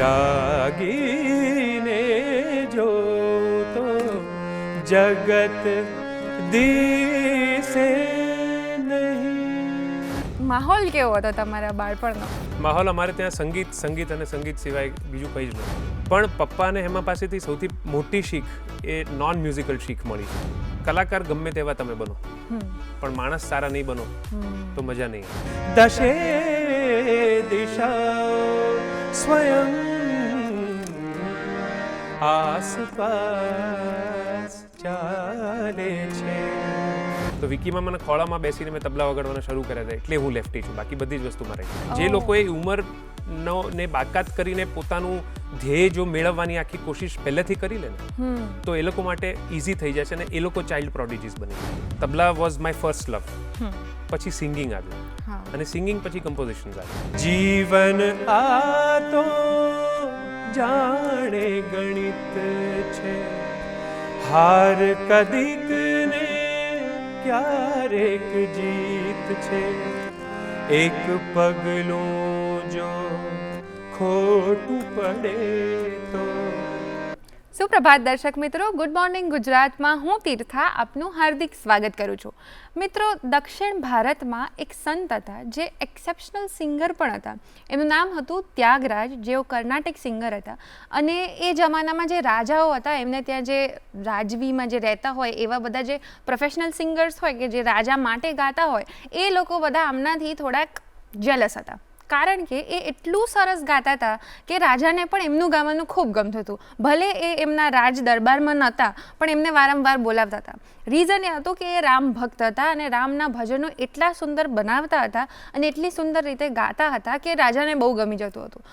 જાગીને જો તો જગત દિશે નહીં. માહોલ કેવો હતો તમારા બાળપણનો? માહોલ અમારે ત્યાં સંગીત અને સંગીત સિવાય બીજું કંઈ જ નહોતું. પણ પપ્પા અને હેમા પાસેથી સૌથી મોટી શીખ એ નોન મ્યુઝિકલ શીખ મળી છે. કલાકાર ગમે તેવા તમે બનો, પણ માણસ સારા નહીં બનો તો મજા નહીં. દશે દિશા સ્વયં આસપાસ ચાલે છે. તો વિકીમાં મને ખોળામાં બેસીને મેં તબલા વગાડવાના શરૂ કર્યા હતા, એટલે હું લેફ્ટી છું. બાકી બધી જ વસ્તુમાં રહી. જે લોકોએ ઉંમરનો ને બાકાત કરીને પોતાનું ધ્યેય જો મેળવવાની આખી કોશિશ પહેલેથી કરી લે ને તો એ લોકો માટે ઇઝી થઈ જશે અને એ લોકો ચાઇલ્ડ પ્રોડિજીસ બની. તબલા વોઝ માય ફર્સ્ટ લવ. પછી સિંગિંગ આવ્યું અને સિંગિંગ પછી કમ્પોઝિશન્સ આવ્યું. જીવન આ તો જાણે ગણિત છે, હાર કદીક ને ક્યારેક જીત છે, એક પગલું જો ખોટું પડે તો. સુપ્રભાત દર્શક મિત્રો, ગુડ મોર્નિંગ ગુજરાતમાં હું તીર્થા આપનું હાર્દિક સ્વાગત કરું છું. મિત્રો, દક્ષિણ ભારતમાં એક સંત હતા જે એક્સેપ્શનલ સિંગર પણ હતા. એમનું નામ હતું ત્યાગરાજ, જેઓ કર્ણાટિક સિંગર હતા. અને એ જમાનામાં જે રાજાઓ હતા એમને ત્યાં જે રાજવીમાં જે રહેતા હોય એવા બધા જે પ્રોફેશનલ સિંગર્સ હોય કે જે રાજા માટે ગાતા હોય એ લોકો બધા આમનાથી થોડાક જેલસ હતા. કારણ કે એ એટલું સરસ ગાતા હતા કે રાજાને પણ એમનું ગાવાનું ખૂબ ગમતું હતું. ભલે એ એમના રાજ દરબારમાં નહોતા પણ એમને વારંવાર બોલાવતા હતા. રીઝન એ હતું કે એ રામ ભક્ત હતા અને રામના ભજનો એટલા સુંદર બનાવતા હતા અને એટલી સુંદર રીતે ગાતા હતા કે રાજાને બહુ ગમી જતું હતું.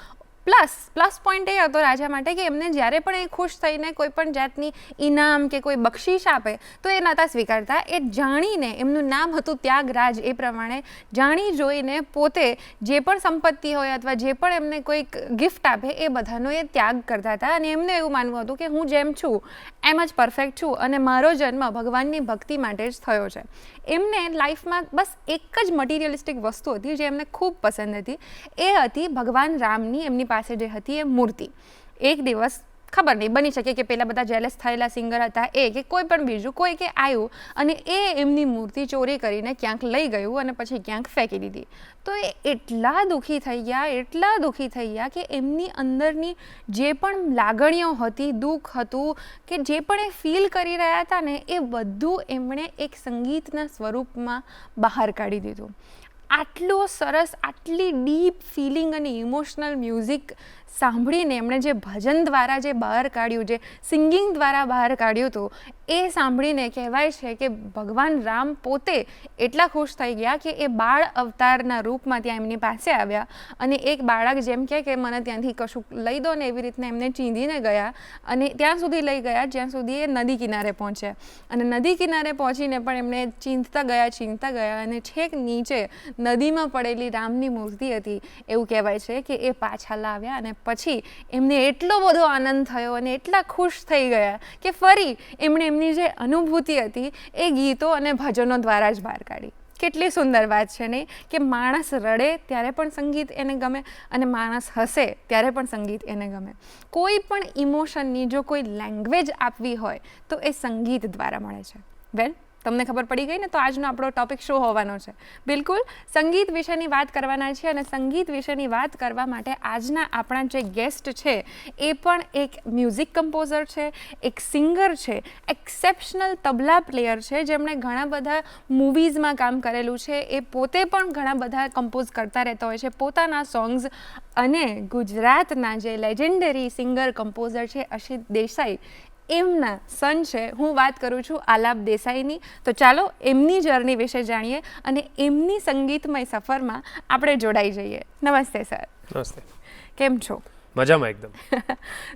પ્લસ પોઈન્ટ એ હતો રાજા માટે કે એમને જ્યારે પણ એ ખુશ થઈને કોઈ પણ જાતની ઇનામ કે કોઈ બક્ષિસ આપે તો એ નહોતા સ્વીકારતા. એ જાણીને, એમનું નામ હતું ત્યાગરાજ, એ પ્રમાણે જાણી જોઈને પોતે જે પણ સંપત્તિ હોય અથવા જે પણ એમને કોઈક ગિફ્ટ આપે એ બધાનો એ ત્યાગ કરતા હતા. અને એમને એવું માનવું હતું કે હું જેમ છું એમ જ પરફેક્ટ છું અને મારો જન્મ ભગવાનની ભક્તિ માટે જ થયો છે. એમને લાઈફમાં બસ એક જ મટીરિયલિસ્ટિક વસ્તુ હતી જે એમને ખૂબ પસંદ હતી. એ હતી ભગવાન રામની એમની પાસે જે હતી એ મૂર્તિ. એક દિવસ ખબર નહીં, બની શકે કે પેલા બધા જેલસ થયેલા સિંગર હતા એ કે કોઈ પણ બીજું કોઈ કે આવ્યું અને એ એમની મૂર્તિ ચોરી કરીને ક્યાંક લઈ ગયું અને પછી ક્યાંક ફેંકી દીધી. તો એ એટલા દુઃખી થઈ ગયા કે એમની અંદરની જે પણ લાગણીઓ હતી, દુઃખ હતું કે જે પણ એ ફીલ કરી રહ્યા હતા ને એ બધું એમણે એક સંગીતના સ્વરૂપમાં બહાર કાઢી દીધું. આટલું સરસ, આટલી ડીપ ફિલિંગ અને ઇમોશનલ મ્યુઝિક સાંભળીને એમણે જે ભજન દ્વારા જે બહાર કાઢ્યું, જે સિંગિંગ દ્વારા બહાર કાઢ્યું હતું, એ સાંભળીને કહેવાય છે કે ભગવાન રામ પોતે એટલા ખુશ થઈ ગયા કે એ બાળ અવતારના રૂપમાં ત્યાં એમની પાસે આવ્યા અને એક બાળક જેમ કે મને ત્યાંથી કશું લઈ દો ને એવી રીતના એમને ચીંધીને ગયા અને ત્યાં સુધી લઈ ગયા જ્યાં સુધી એ નદી કિનારે પહોંચ્યા. અને નદી કિનારે પહોંચીને પણ એમને ચીંધતા ગયા અને છેક નીચે નદીમાં પડેલી રામની મૂર્તિ હતી એવું કહેવાય છે કે એ પાછા લાવ્યા અને પછી એમને એટલો બધો આનંદ થયો અને એટલા ખુશ થઈ ગયા કે ફરી એમણે એમની જે અનુભૂતિ હતી એ ગીતો અને ભજનો દ્વારા જ બહાર કાઢી. કેટલી સુંદર વાત છે નહીં કે માણસ રડે ત્યારે પણ સંગીત એને ગમે અને માણસ હસે ત્યારે પણ સંગીત એને ગમે. કોઈ પણ ઇમોશનની જો કોઈ લેંગ્વેજ આપવી હોય તો એ સંગીત દ્વારા મળે છે. વેલ, તમને ખબર પડી ગઈ ને, તો આજનો આપણો ટોપિક શું હોવાનો છે? બિલકુલ સંગીત વિશેની વાત કરવાના છે. અને સંગીત વિશેની વાત કરવા માટે આજના આપણા જે ગેસ્ટ છે એ પણ એક મ્યુઝિક કમ્પોઝર છે, એક સિંગર છે, એક્સેપ્શનલ તબલા પ્લેયર છે, જેમણે ઘણા બધા મૂવીઝમાં કામ કરેલું છે. એ પોતે પણ ઘણા બધા કમ્પોઝ કરતા રહેતા હોય છે પોતાના સોંગ્સ. અને ગુજરાતના જે લેજેન્ડરી સિંગર કમ્પોઝર છે અશિત દેસાઈ, એમના સન છે. હું વાત કરું છું આલાપ દેસાઈની. તો ચાલો એમની જર્ની વિશે જાણીએ અને એમની સંગીતમય સફરમાં આપણે જોડાઈ જઈએ. નમસ્તે સર. નમસ્તે. કેમ છો? મજામાં એકદમ.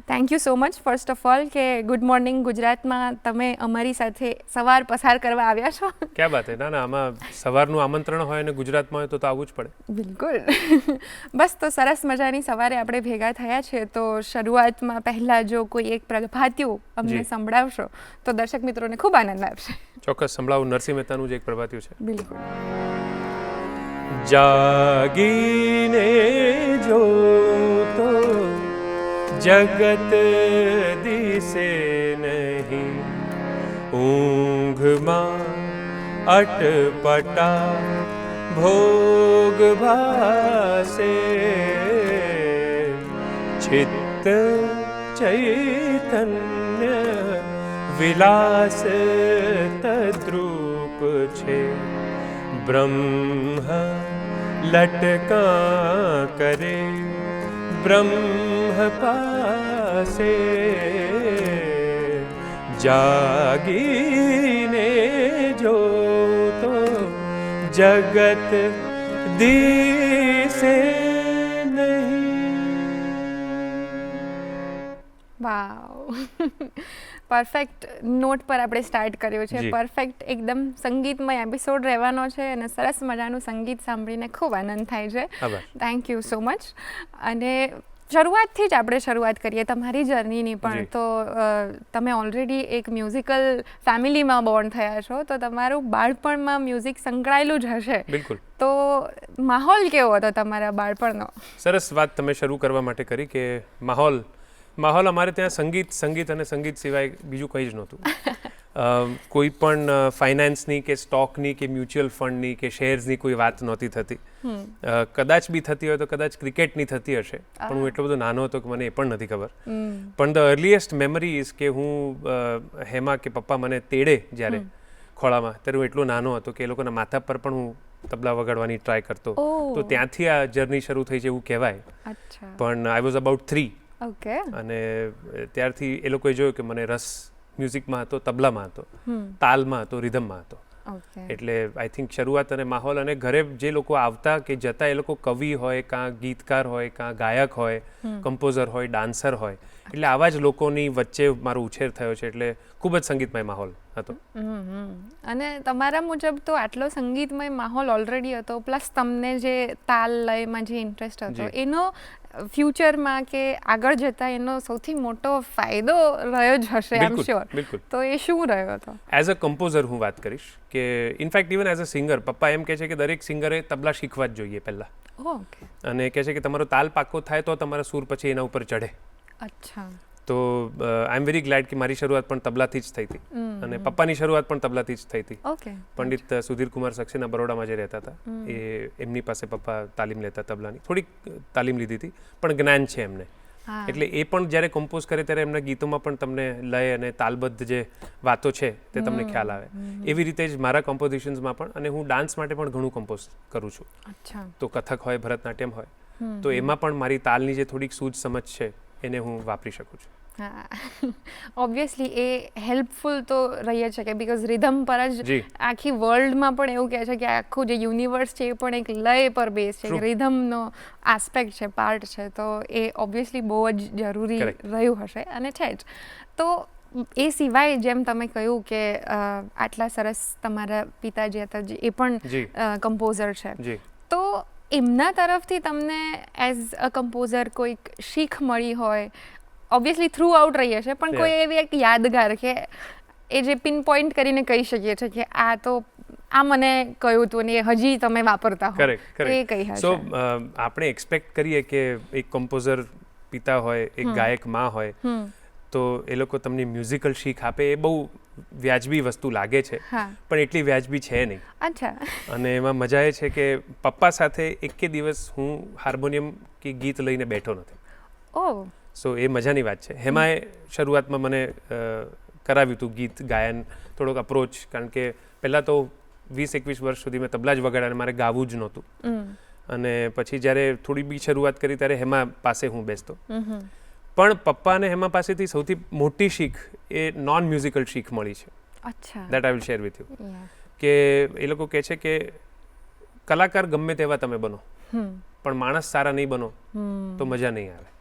Thank you so much first of all કે ગુડ મોર્નિંગ ગુજરાતમાં તમે અમારી સાથે સવાર પસાર કરવા આવ્યા છો. ક્યાં વાત હે. ના, આમાં સવારનું આમંત્રણ હોય અને ગુજરાતમાં હોય તો આવવું જ પડે. બિલકુલ. બસ, તો સરસ મજાની સવારે આપણે ભેગા થયા છે. તો શરૂઆતમાં પહેલાં જો કોઈ એક પ્રભાતિયું અમને સંભળાવશો તો દર્શક મિત્રોને ખૂબ આનંદ આવશે. ચોક્કસ સંભળાવું. નરસિંહ મહેતાનું જ એક પ્રભાતિયું છે. બિલકુલ. જાગીને જો તો જગત દિશે નહીં, ઊંઘમાં અટપટા ભોગ ભાસે, ચિત્ત ચૈતન્ય વિલાસ તદ્રૂપ છે, બ્રહ્મ લટકા કરે બ્રહ્મ પાસે, જાગીને જો તો જગત દિશે વાવ, પરફેક્ટ નોટ પર આપણે સ્ટાર્ટ કર્યો છે. જી. પરફેક્ટ એકદમ સંગીતમય એપિસોડ રહેવાનો છે અને સરસ મજાનું સંગીત સાંભળીને ખૂબ આનંદ થાય છે. આભાર. Thank you so much. અને શરૂઆતથી જ આપણે શરૂઆત કરીએ તમારી જર્નીની પણ. જી. તો તમે ઓલરેડી એક મ્યુઝિકલ ફેમિલીમાં બોર્ન થયા છો, તો તમારું બાળપણમાં મ્યુઝિક સંકળાયેલું જ હશે. બિલકુલ. તો માહોલ કેવો હતો તમારા બાળપણનો? સરસ વાત તમે શરૂ કરવા માટે કરી કે માહોલ અમારે ત્યાં સંગીત અને સંગીત સિવાય બીજું કંઈ જ નહોતું. કોઈ પણ ફાઇનાન્સની કે સ્ટોકની કે મ્યુચ્યુઅલ ફંડની કે શેર્સની કોઈ વાત નહોતી થતી. કદાચ બી થતી હોય તો કદાચ ક્રિકેટની થતી હશે, પણ હું એટલો બધો નાનો હતો કે મને એ પણ નથી ખબર. પણ ધ અર્લીએસ્ટ મેમરી ઇઝ કે હું હેમા કે પપ્પા મને તેડે જ્યારે ખોળામાં, ત્યારે હું એટલો નાનો હતો કે એ લોકોના માથા પર પણ હું તબલા વગાડવાની ટ્રાય કરતો. તો ત્યાંથી આ જર્ની શરૂ થઈ છે એવું કહેવાય. અચ્છા. પણ આઈ વોઝ અબાઉટ 3 ઓકે. અને ત્યારથી એ લોકોએ જોયું કે મને રસ મ્યુઝિકમાં હતો, તબલામાં હતો, તાલમાં હતો, રિધમમાં હતો. ઓકે. એટલે આઈ થિંક શરૂઆત અને માહોલ, અને ઘરે જે લોકો આવતા કે જતા એ લોકો કવિ હોય, કાં ગીતકાર હોય, કાં ગાયક હોય, કમ્પોઝર હોય, ડાન્સર હોય, એટલે આવા જ લોકોની વચ્ચે મારો ઉછેર થયો છે. એટલે ખૂબ જ સંગીતમય માહોલ હતો. અને તમારા મુજબ તો આટલો સંગીતમય માહોલ ઓલરેડી હતો, પ્લસ તમને જે તાલ લયમાં જે ઇન્ટરેસ્ટ હતો, એનો ફ્યુચરમાં કે આગળ જતા એનો સૌથી મોટો ફાયદો રહ્યો જ હશે, આઈ એમ શ્યોર. બિલકુલ. તો એ શું રહ્યો હતો? એઝ અ કમ્પોઝર હું વાત કરીશ કે in fact even as a singer, પપ્પા એમ કહે છે કે દરેક સિંગરે તબલા શીખવા જ જોઈએ પહેલાં. ઓકે. અને કહે છે કે તમારો તાલ પાકો થાય તો તમારા સૂર પછી એના ઉપર ચઢે. અચ્છા. તો આઈ એમ વેરી ગ્લેડ કે મારી શરૂઆત પણ તબલાથી જ થઈ હતી, અને પપ્પાની શરૂઆત પણ તબલાથી જ થઈ હતી. ઓકે. પંડિત સુધીર કુમાર સક્સેના બરોડામાં જે રહેતા હતા, એમની પાસે પપ્પા તાલીમ લેતા તબલાની. થોડીક તાલીમ લીધી હતી, પણ જ્ઞાન છે એમને. એટલે એ પણ જ્યારે કમ્પોઝ કરે ત્યારે એમના ગીતોમાં પણ તમને લય અને તાલબદ્ધ જે વાતો છે તે તમને ખ્યાલ આવે. એવી રીતે જ મારા કમ્પોઝિશન્સમાં પણ. અને હું ડાન્સ માટે પણ ઘણું કમ્પોઝ કરું છું. અચ્છા. તો કથક હોય, ભરતનાટ્યમ હોય, તો એમાં પણ મારી તાલની જે થોડીક સૂઝ સમજ છે એને હું વાપરી શકું છું. હા, ઓબ્વિયસલી એ હેલ્પફુલ તો રહી છે કે બીકોઝ રિધમ પર જ આખી વર્લ્ડમાં પણ એવું કહે છે કે આખું જે યુનિવર્સ છે એ પણ એક લય પર બેઝ છે, રિધમનો આસ્પેક્ટ છે, પાર્ટ છે. તો એ ઓબ્વિયસલી બહુ જ જરૂરી રહ્યું હશે અને છે જ. તો એ સિવાય જેમ તમે કહ્યું કે આટલા સરસ તમારા પિતાજી હતા, એ પણ કમ્પોઝર છે, તો એમના તરફથી તમને એઝ અ કમ્પોઝર કોઈક શીખ મળી હોય, ઓબ્વિયસલી થ્રુ આઉટ રહી હશે, પણ કોઈ એવી એક યાદગાર કે એ જે પિન પોઈન્ટ કરીને કહી શકીએ છીએ કે આ મને કહ્યું હતું ને હજી તમે વાપરતા હો, એ કઈ હશે? સો આપણે એક્સપેક્ટ કરીએ કે એક કમ્પોઝર પિતા હોય, એક ગાયક માં હોય, તો એ લોકો તમને મ્યુઝિકલ શીખ આપે, એ બહુ વ્યાજબી વસ્તુ લાગે છે, પણ એટલી વ્યાજબી છે નહીં. અચ્છા. અને એમાં મજા એ છે કે પપ્પા સાથે એકે દિવસ હું હાર્મોનિયમ કે ગીત લઈને બેઠો નથી. ઓહ. સો એ મજાની વાત છે. હેમાએ શરૂઆતમાં મને કરાવ્યું હતું ગીત ગાયન, થોડોક અપ્રોચ, કારણ કે પહેલાં તો 20-21 વર્ષ સુધી મેં તબલા જ વગાડ્યા અને મારે ગાવું જ નહોતું. અને પછી જ્યારે થોડી બી શરૂઆત કરી ત્યારે હેમા પાસે હું બેસતો. પણ પપ્પા અને હેમા પાસેથી સૌથી મોટી શીખ એ નોન મ્યુઝિકલ શીખ મળી છે. અચ્છા. That I will share with you. કે એ લોકો કહે છે કે કલાકાર ગમે તેવા તમે બનો, પણ માણસ સારા નહીં બનો તો મજા નહીં આવે.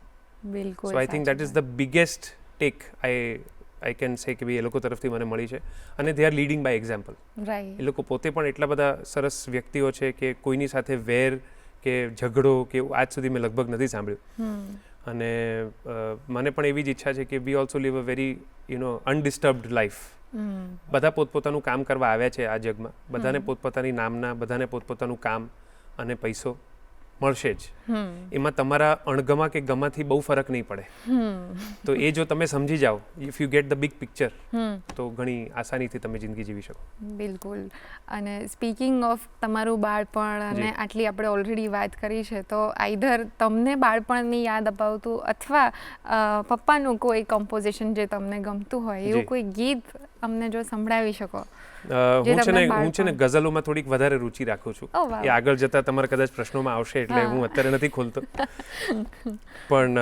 બિલકુલ. So I think that is the biggest take I can say કે ભાઈ એ લોકો તરફથી મને મળી છે. અને they are leading by example. Right. એ લોકો પોતે પણ એટલા બધા સરસ વ્યક્તિઓ છે કે કોઈની સાથે વેર કે ઝઘડો કે આજ સુધી મેં લગભગ નથી સાંભળ્યું. અને મને પણ એવી જ ઈચ્છા છે કે we also live a very undisturbed life. બધા પોતપોતાનું કામ કરવા આવ્યા છે આ જગમાં, બધાને પોતપોતાની નામના, બધાને પોતપોતાનું કામ અને પૈસો મળશે જ. એમાં તમારા અણગમા કે ગમાથી બહુ ફરક નહીં પડે. તો એ જો તમે સમજી જાઓ, if you get the big picture, તો ઘણી આસાનીથી તમે જિંદગી જીવી શકો. બિલકુલ. અને સ્પીકિંગ ઓફ તમારું બાળપણ અને આટલી આપણે ઓલરેડી વાત કરી છે, તો આઈધર તમને બાળપણની યાદ અપાવતું અથવા પપ્પાનું કોઈ કમ્પોઝિશન જે તમને ગમતું હોય એવું કોઈ ગીત અમને જો સંભળાવી શકો. હું છે ને ગઝલોમાં થોડીક વધારે રુચિ રાખું છું. એ આગળ જતા તમારા કદાચ પ્રશ્નોમાં આવશે એટલે હું અત્યારે નથી ખોલતો. પણ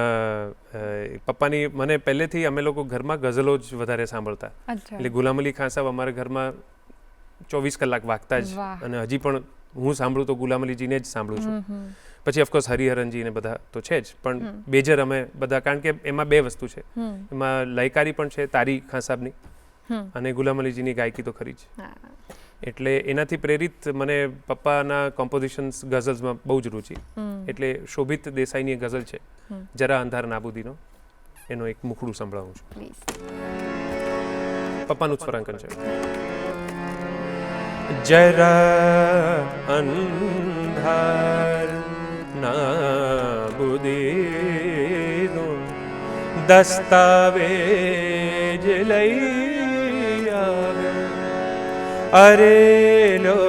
પપ્પાની મને પહેલેથી અમે લોકો ઘરમાં ગઝલો જ વધારે સાંભળતા. એટલે ગુલામ અલી ખાન સાહેબ અમારા ઘરમાં 24 કલાક વાગતા જ, અને હજી પણ હું સાંભળું તો ગુલામ અલીજીને જ સાંભળું છું. પછી ઓફકોર્સ હરિહરનજી ને બધા તો છે જ, પણ બેજર અમે બધા, કારણ કે એમાં બે વસ્તુ છે, એમાં લયકારી પણ છે તારી ખાન સાહેબની અને ગુલામ અલીજીની ગાયકી તો ખરી જ. એટલે એનાથી પ્રેરિત મને પપ્પાના કોમ્પોઝિશન્સ ગઝલ્સમાં બહુ જ રુચિ. એટલે શોભિત દેસાઈની ગઝલ છે જરા અંધાર નાબૂદીનો, એનો એક મુખડું સંભળાવું છું. પપ્પાનું સ્વરાંકન છે. જરા અંધાર નાબૂદીનો દસ્તાવેજ લઈ અરેલો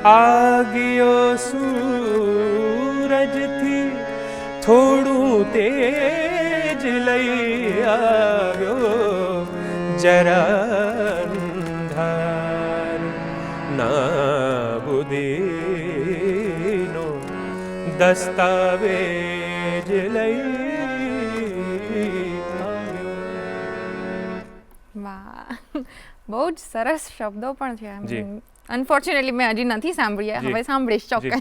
આગિયો સૂરજથી થોડું તેજ લઈ આવ્યો. જરા અંધાર નાબૂદીનો દસ્તાવેજ લઈ આવ્યો. વાહ, બહુ જ સરસ શબ્દો પણ છે. અનફોર્ચ્યુનેટલી મેં હજી નથી સાંભળ્યા, હવે સાંભળીશ ચોક્કસ.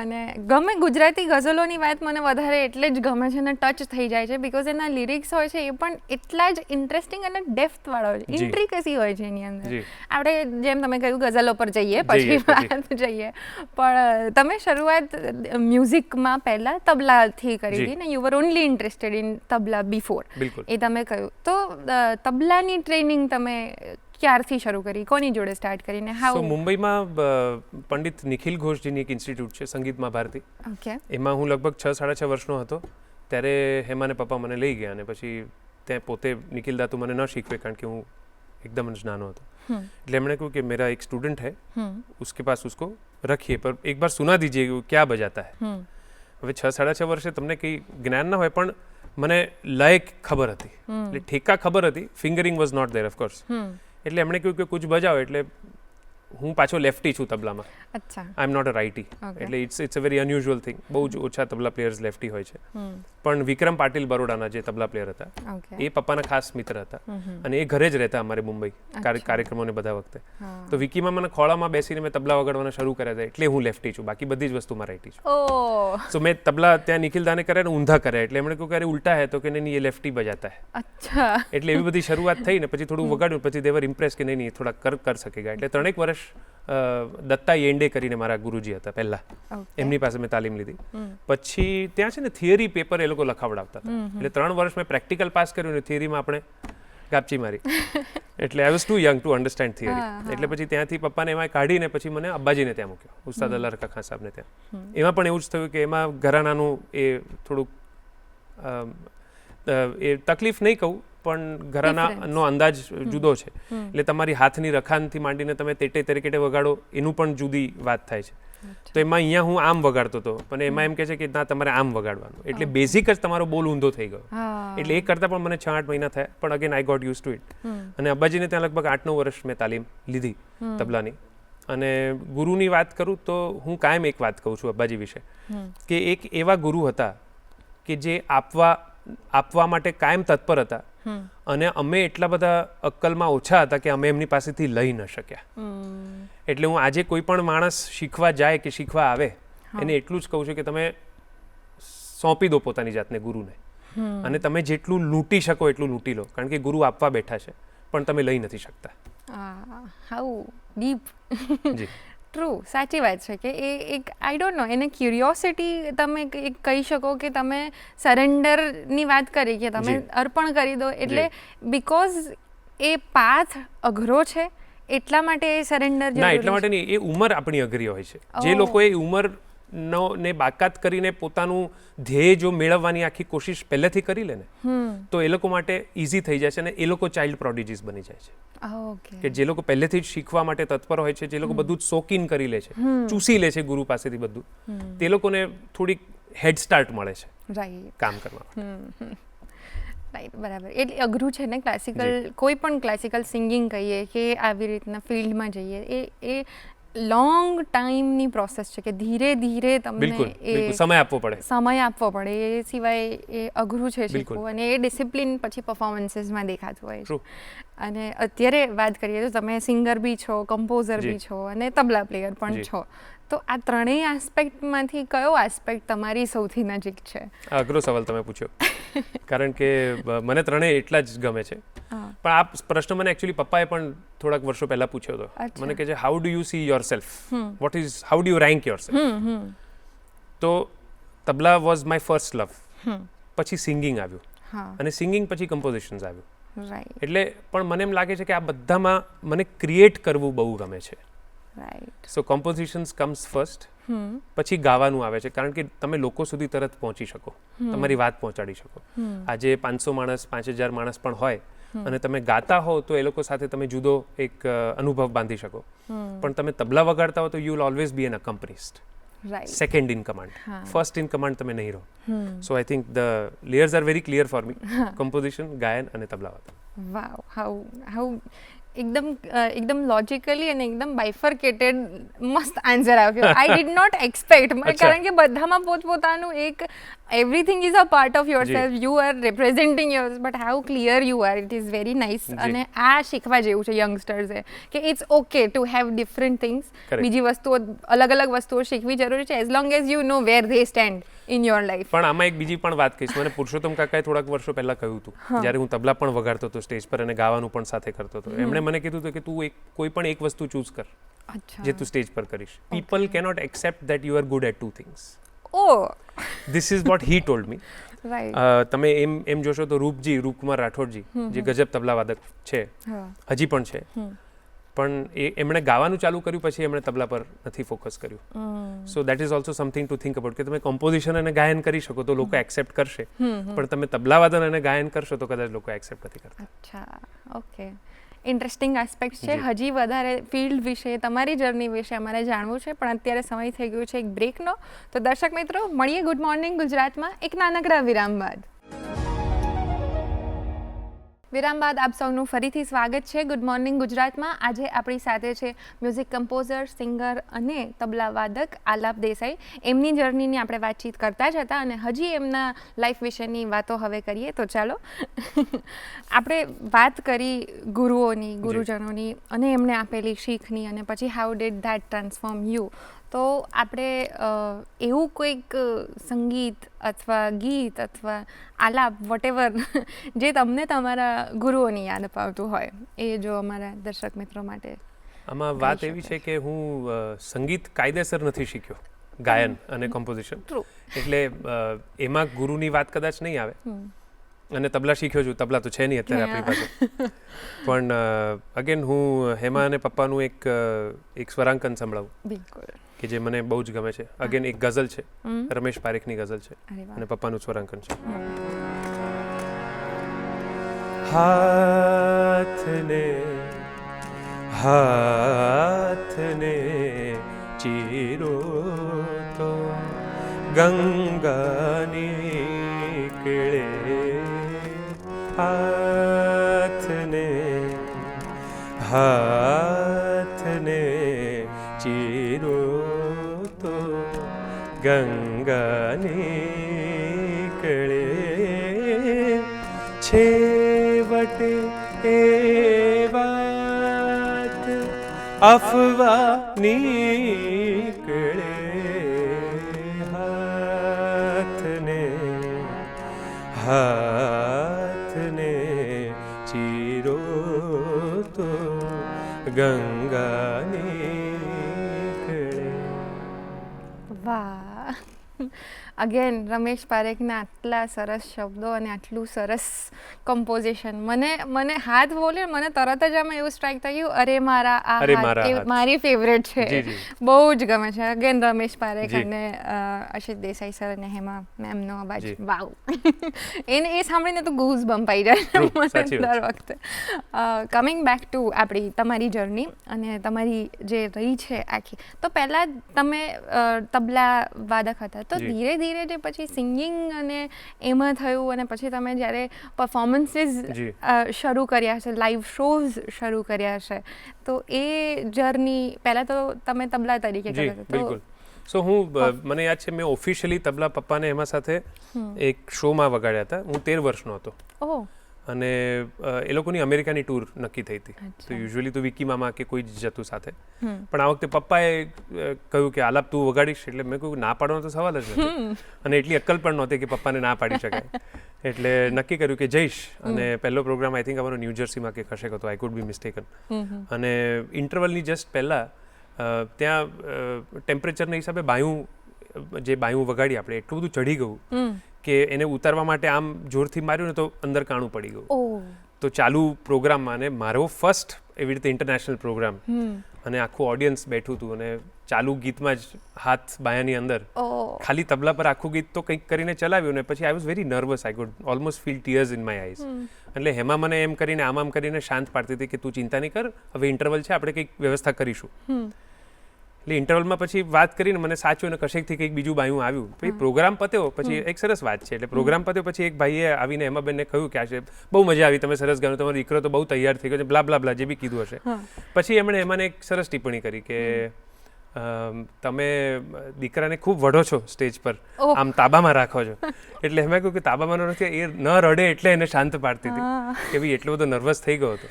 અને ગમે ગુજરાતી ગઝલોની વાત મને વધારે એટલે જ ગમે છે અને ટચ થઈ જાય છે, બિકોઝ એના લિરિક્સ હોય છે એ પણ એટલા જ ઇન્ટરેસ્ટિંગ અને ડેપ્થવાળા હોય છે, ઇન્ટ્રિકસી હોય છે એની અંદર. આપણે જેમ તમે કહ્યું ગઝલો પર જઈએ પછી વાત જઈએ, પણ તમે શરૂઆત મ્યુઝિકમાં પહેલાં તબલાથી કરી હતી ને, you were only interested in tabla before, એ તમે કહ્યું. તો તબલાની ટ્રેનિંગ તમે ક્યારથી શરૂ કરી, કોની જોડે સ્ટાર્ટ કરીને? સો મુંબઈમાં પંડિત નિખિલ ઘોષજીની એક ઇન્સ્ટિટ્યૂટ છે સંગીતમાં ભારતી. ઓકે. એમાં હું લગભગ 6-6.5 વર્ષનો હતો ત્યારે હેમાને પપ્પા મને લઈ ગયા, અને પછી ત્યાં પોતે નિખિલ દાતુ મને ન શીખવે કારણ કે હું એકદમ જ નાનો હતો. એટલે એમણે કહ્યું કે મેરા એક સ્ટુડન્ટ है, उसके पास उसको रखिए, पर एक बार सुना दीजिए क्या बजाता है. હવે 6-6.5 વર્ષે તમને કંઈ જ્ઞાન ના હોય, પણ મને લય ખબર હતી, એટલે ઠેકા ખબર હતી, fingering was not there of course. એટલે એમણે કહ્યું કે કુછ બજાવો, એટલે હું પાછો લેફ્ટી છું તબલામાં. અચ્છા. I am not a righty. એટલે it's a very unusual thing. બહુ જ ઓછા તબલા પ્લેયર્સ લેફ્ટી હોય છે. પણ વિક્રમ પાટીલ બરોડાના જે તબલા પ્લેયર હતા એ પપ્પાના ખાસ મિત્ર હતા, અને એ ઘરે જ રહેતા અમારે મુંબઈ કાર્યક્રમોને બધા વખતે. તો વિકીમાં મને ખોળામાં બેસીને મેં તબલા વગાડવાના શરૂ કર્યા હતા, એટલે હું લેફ્ટી છું, બાકી બધી જ વસ્તુમાં રાઇટી છું. સો મેં તબલા ત્યાં નિખિલ દાને કર્યા ને ઊંધા કર્યા, એટલે એમણે કહ્યું કે અરે ઉલ્ટા હે, તો કે નહીં એ લેફ્ટી બજાતા હે. અચ્છા. એટલે એવી બધી શરૂઆત થઈ ને પછી થોડું વગાડ્યું, પછી દેવર ઇમ્પ્રેસ કે નહીં થોડા કર સકેગા. એટલે 3 વર્ષ દત્તા યેંડે કરીને મારા ગુરુજી હતા પહેલા, એમની પાસે મેં તાલીમ લીધી. પછી ત્યાં છે ને થિયરી પેપર એ લોકો લખાવડાવતા હતા, એટલે 3 વર્ષ મેં પ્રેક્ટિકલ પાસ કર્યું ને થિયરીમાં આપણે ગાપચી મારી. એટલે I was too young to understand theory. એટલે પછી ત્યાંથી પપ્પાને એમાં કાઢીને પછી મને અબ્બાજીને ત્યાં મૂક્યો, ઉસ્તાદ અલ્લાહ રકા ખાન સાહેબને ત્યાં. એમાં પણ એવું જ થયું કે એમાં ઘરાનાનું એ થોડુંક એ તકલીફ નહીં કહું, પણ ઘરાનાનો અંદાજ જુદો છે. એટલે તમારી હાથની રખાનથી માંડીને તમે તેટે તરીકે વગાડો એનું પણ જુદી વાત થાય છે. તો એમાં અહીંયા હું આમ વગાડતો હતો, પણ એમાં એમ કહે છે કે ના તમારે આમ વગાડવાનું, એટલે બેઝિક જ તમારો બોલ ઊંધો થઈ ગયો. એટલે એ કરતાં પણ મને 6-8 મહિના થયા, પણ again I got use to it. અને અબ્બાજીને ત્યાં લગભગ 8-9 વર્ષ મેં તાલીમ લીધી તબલાની. અને ગુરુની વાત કરું તો હું કાયમ એક વાત કહું છું અબ્બાજી વિશે, કે એક એવા ગુરુ હતા કે જે આપવા માટે કાયમ તત્પર હતા, અને અમે એટલા બધા અક્કલમાં ઓછા હતા કે અમે એમની પાસેથી લઈ ન શક્યા. એટલે હું આજે કોઈ પણ માણસ શીખવા જાય કે શીખવા આવે એને એટલું જ કહું છું કે તમે સોંપી દો પોતાની જાતને ગુરુને, અને તમે જેટલું લૂંટી શકો એટલું લૂંટી લો, કારણ કે ગુરુ આપવા બેઠા છે પણ તમે લઈ નથી શકતા. How deep. જી ટ્રુ, સાચી વાત છે કે એ એક આઈ ડોન્ટ નો, એને ક્યુરિયોસિટી તમે કહી શકો કે તમે સરેન્ડરની વાત કરી કે તમે અર્પણ કરી દો, એટલે બિકોઝ એ પાથ અઘરો છે એટલા માટે એ સરેન્ડર. ના, એટલા માટે નહીં, એ ઉંમર આપણી અઘરી હોય છે. જે લોકો એ ઉંમર નો ને બાકાત કરીને પોતાનું ધ્યેય જો મેળવવાની આખી કોશિશ પહેલેથી કરી લે ને તો એ લોકો માટે ઇઝી થઈ જાય છે અને એ લોકો ચાઇલ્ડ પ્રોડિજીસ બની જાય છે ઓકે કે જે લોકો પહેલેથી જ શીખવા માટે તત્પર હોય છે, જે લોકો બધું જ શોકીન કરી લે છે, ચૂસી લે છે ગુરુ પાસેથી બધું, તે લોકોને થોડીક હેડ સ્ટાર્ટ મળે છે રાઈટ કામ કરવામાં. રાઈટ, બરાબર. એટલે અઘરું છે ને ક્લાસિકલ, કોઈ પણ ક્લાસિકલ સિંગિંગ કહીએ કે આવી રીતના ફિલ્ડમાં જઈએ, એ લોંગ ટાઈમની પ્રોસેસ છે કે ધીરે ધીરે તમને બિલકુલ એ સમય આપવો પડે. સમય આપવો પડે, એ સિવાય એ અઘરું છે બિલકુલ. શીખવું, અને એ ડિસિપ્લિન પછી પરફોર્મન્સીસમાં દેખાતું હોય છે. True. અને અત્યારે વાત કરીએ તો તમે સિંગર બી છો, કમ્પોઝર જી. બી છો અને તબલા પ્લેયર પણ જી. છો, તો આ ત્રણેય આસ્પેક્ટમાંથી કયો આસ્પેક્ટ તમારી સૌથી નજીક છે? આ અઘરો સવાલ તમે પૂછ્યો, કારણ કે મને ત્રણેય એટલા જ ગમે છે. હા. પણ આ પ્રશ્ન મને એકચ્યુઅલી પપ્પાએ પણ થોડાક વર્ષો પહેલા પૂછ્યો હતો. અચ્છા. મને કહે છે how do you C your self, what is how do you rank your self. તો તબલા વોઝ માય ફર્સ્ટ લવ, પછી સિંગિંગ આવ્યું, હા, અને સિંગિંગ પછી કમ્પોઝિશન્સ આવ્યું. રાઈટ, એટલે પણ મને એમ લાગે છે કે આ બધામાં મને ક્રિએટ કરવું બહુ ગમે છે. રાઈટ. સો કમ્પોઝિશન્સ કમ્સ ફર્સ્ટ, પછી ગાવાનું આવે છે, કારણ કે તમે લોકો સુધી તરત પહોંચી શકો, તમારી વાત પહોંચાડી શકો. આજે 500 માણસ 5000 માણસ પણ હોય અને તમે ગાતા હો તો એ લોકો સાથે તમે જુદો એક અનુભવ બાંધી શકો. પણ તમે તબલા વગાડતા હો તો you will always be an accompanist, right. Second in command, હા. ફર્સ્ટ ઇન કમાન્ડ તમે નહીં રહો. So I think the layers are very clear for me, composition, ગાયન અને તબલા વાદન. વાવ, હાઉ એકદમ લોજિકલી અને એકદમ બાયફર્કેટેડ મસ્ત આન્સર આવ્યો. આઈ ડીડ નોટ એક્સપેક્ટ, કારણ કે બધામાં પોતપોતાનું એક everything is a part of your self, you are representing your, but how clear you are, it is very nice. અને આ શીખવા જેવું છે યંગસ્ટર્સે કે it's okay to have different things. બીજી વસ્તુઓ, અલગ અલગ વસ્તુઓ શીખવી જરૂરી છે, as long as you know where they stand in your life. પણ આમાં એક બીજી પણ વાત કહીશ. મને પુરુષોત્તમ કાકાએ થોડાક વર્ષો પહેલા કહ્યું હતું, જ્યારે હું તબલા પણ વગાડતો હતો સ્ટેજ પર અને ગાવાનું પણ સાથે કરતો હતો. એમણે મને કીધું હતું કે તું કોઈ પણ એક વસ્તુ ચૂઝ કર જે તું સ્ટેજ પર કરીશ. People cannot accept that you are good at 2 things. This is what he told me. Right. તમે એમ જોશો તો રૂપકુમાર રાઠોડજી, જે ગજબ તબલા વાદક છે, હજી પણ છે, પણ એમણે ગાવાનું ચાલુ કર્યું પછી એમણે તબલા પર નથી ફોકસ કર્યું. So that is also something to think about કે તમે કમ્પોઝિશન અને ગાયન કરી શકો તો લોકો એક્સેપ્ટ કરશે, પણ તમે તબલા વાદન અને ગાયન કરશો તો કદાચ લોકો એક્સેપ્ટ નથી કરતા. અચ્છા, ઓકે. ઇન્ટરેસ્ટિંગ આસ્પેક્ટ છે. હજી વધારે ફિલ્ડ વિશે, તમારી જર્ની વિશે અમારે જાણવું છે, પણ અત્યારે સમય થઈ ગયો છે એક બ્રેકનો. તો દર્શક મિત્રો, મળીએ ગુડ મોર્નિંગ ગુજરાતમાં એક નાનકડા વિરામ બાદ. વિરામ બાદ આપ સૌનું ફરીથી સ્વાગત છે ગુડ મોર્નિંગ ગુજરાતમાં. આજે આપણી સાથે છે મ્યુઝિક કમ્પોઝર, સિંગર અને તબલા વાદક આલાપ દેસાઈ. એમની જર્નીની આપણે વાતચીત કરતા જ હતા અને હજી એમના લાઈફ વિશેની વાતો હવે કરીએ. તો ચાલો, આપણે વાત કરી ગુરુઓની, ગુરુજનોની અને એમને આપેલી શીખની, અને પછી how did that transform you. તો આપણે એવું કોઈક સંગીત અથવા ગીત અથવા આલાપ વોટેવર જે તમને તમારા ગુરુઓની યાદ અપાવતું હોય, એ જો અમારા દર્શક મિત્રો માટે. આમાં વાત એવી છે કે હું સંગીત કાયદેસર નથી શીખ્યો, ગાયન અને કમ્પોઝિશન, એટલે એમાં ગુરુની વાત કદાચ નહીં આવે. અને તબલા શીખ્યો છું, તબલા તો છે નહીં અત્યારે આપણી પાસે, પણ અગેન હું હેમા અને પપ્પાનું એક સ્વરાંકન સંભળાવું. બિલકુલ. કે જે મને બહુ જ ગમે છે. અગેન એક ગઝલ છે, રમેશ પારેખની ગઝલ છે, અને પપ્પાનું સ્વરાંકન છે. હાથને ચીરો તો ગંગા નીકળે, હાથને ચીરો તો ગંગા નીકળે, છેવટે એ વાત અફવા નીકળે, હાથને ચીરો તો ગંગા નીકળે. વાહ, અગેન રમેશ પારેખના આટલા સરસ શબ્દો અને આટલું સરસ કમ્પોઝિશન મને હાથ બોલ્યો મને તરત જ આમાં એવું સ્ટ્રાઇક થયું અરે મારા આ અરે હાથ મારા એ હાથ. મારી ફેવરેટ છે જી, જી. બહુ જ ગમે છે અગેન રમેશ પારેખ જી. અને અશિત દેસાઈ સર અને હેમા મેમનો અવાજ જી. વાવ એ સાંભળીને તો ગૂઝ બમ્પ આવી જાય True, મને સાચી વાત દર વખતે કમિંગ બેક ટુ આપણી તમારી જર્ની અને તમારી જે રહી છે આખી તો પહેલાં તમે તબલા વાદક હતા તો જી. ધીરે ધીરે જે પછી સિંગિંગ અને એમાં થયું અને પછી તમે જ્યારે પરફોર્મન્સીસ જી. શરૂ કર્યા છે લાઈવ શોઝ શરૂ કર્યા છે તો એ જર્ની પહેલાં તો તમે તબલા તરીકે જી કરતા હતા બિલકુલ સો હું મને યાદ છે મેં ઓફિશિયલી તબલા પપ્પાને એમાં સાથે એક શોમાં વગાડ્યા હતા હું 13 વર્ષનો હતો ઓહ અને એ લોકોની અમેરિકાની ટૂર નક્કી થઈ હતી અચ્છા. તો યુઝ્યુઅલી તો વિકી મામા કે કોઈ જ જતું સાથે હમ. પણ આ વખતે પપ્પાએ કહ્યું કે આલાપ તું વગાડીશ એટલે મેં કહ્યું ના પાડવાનો તો સવાલ જ નથી અને એટલી અક્કલ પણ નહોતી કે પપ્પાને ના પાડી શકાય એટલે નક્કી કર્યું કે જઈશ અને પહેલો પ્રોગ્રામ આઈ થિંક અમારો ન્યૂ જર્સીમાં કે કશેક હતો આઈ કુડ બી મિસ્ટેકન અને ઇન્ટરવલની જસ્ટ પહેલાં ત્યાં ટેમ્પરેચરના હિસાબે બાયું વગાડી આપણે એટલું બધું ચઢી ગયું કે એને ઉતારવા માટે આમ જોરથી માર્યું ને તો અંદર કાણું પડી ગયું ઓહ તો ચાલુ પ્રોગ્રામમાં અને મારો ફર્સ્ટ એવી રીતે ઇન્ટરનેશનલ પ્રોગ્રામ અને આખું ઓડિયન્સ બેઠું હતું અને ચાલુ ગીતમાં જ હાથ બાયાની અંદર ઓહ ખાલી તબલા પર આખું ગીત તો કંઈક કરીને ચલાવ્યું ને પછી I was very nervous I could almost feel tears in my eyes એટલે હેમાં મને એમ કરીને આમ કરીને શાંત પાડતી હતી કે તું ચિંતા નહીં કર હવે ઇન્ટરવલ છે આપણે કંઈક વ્યવસ્થા કરીશું એટલે ઇન્ટરવલમાં પછી વાત કરીને મને સાચું અને કશેકથી કંઈક બીજું બાયું આવ્યું પછી પ્રોગ્રામ પત્યો પછી એક સરસ વાત છે એટલે પ્રોગ્રામ પત્યો પછી એક ભાઈએ આવીને હેમાબેનને કહ્યું કે આ છે બહુ મજા આવી તમે સરસ ગાયું તમારો દીકરો તો બહુ તૈયાર થઈ ગયો છે બ્લા બ્લા બ્લા જે બી કીધું હશે પછી એમણે એમાંને એક સરસ ટિપ્પણી કરી કે તમે દીકરાને ખૂબ વઢો છો સ્ટેજ પર આમ તાબામાં રાખો છો એટલે એમ કહ્યું કે તાબામાં નથી એ ન રડે એટલે એને શાંત પાડતી હતી કે ભાઈ એટલો બધો નર્વસ થઈ ગયો હતો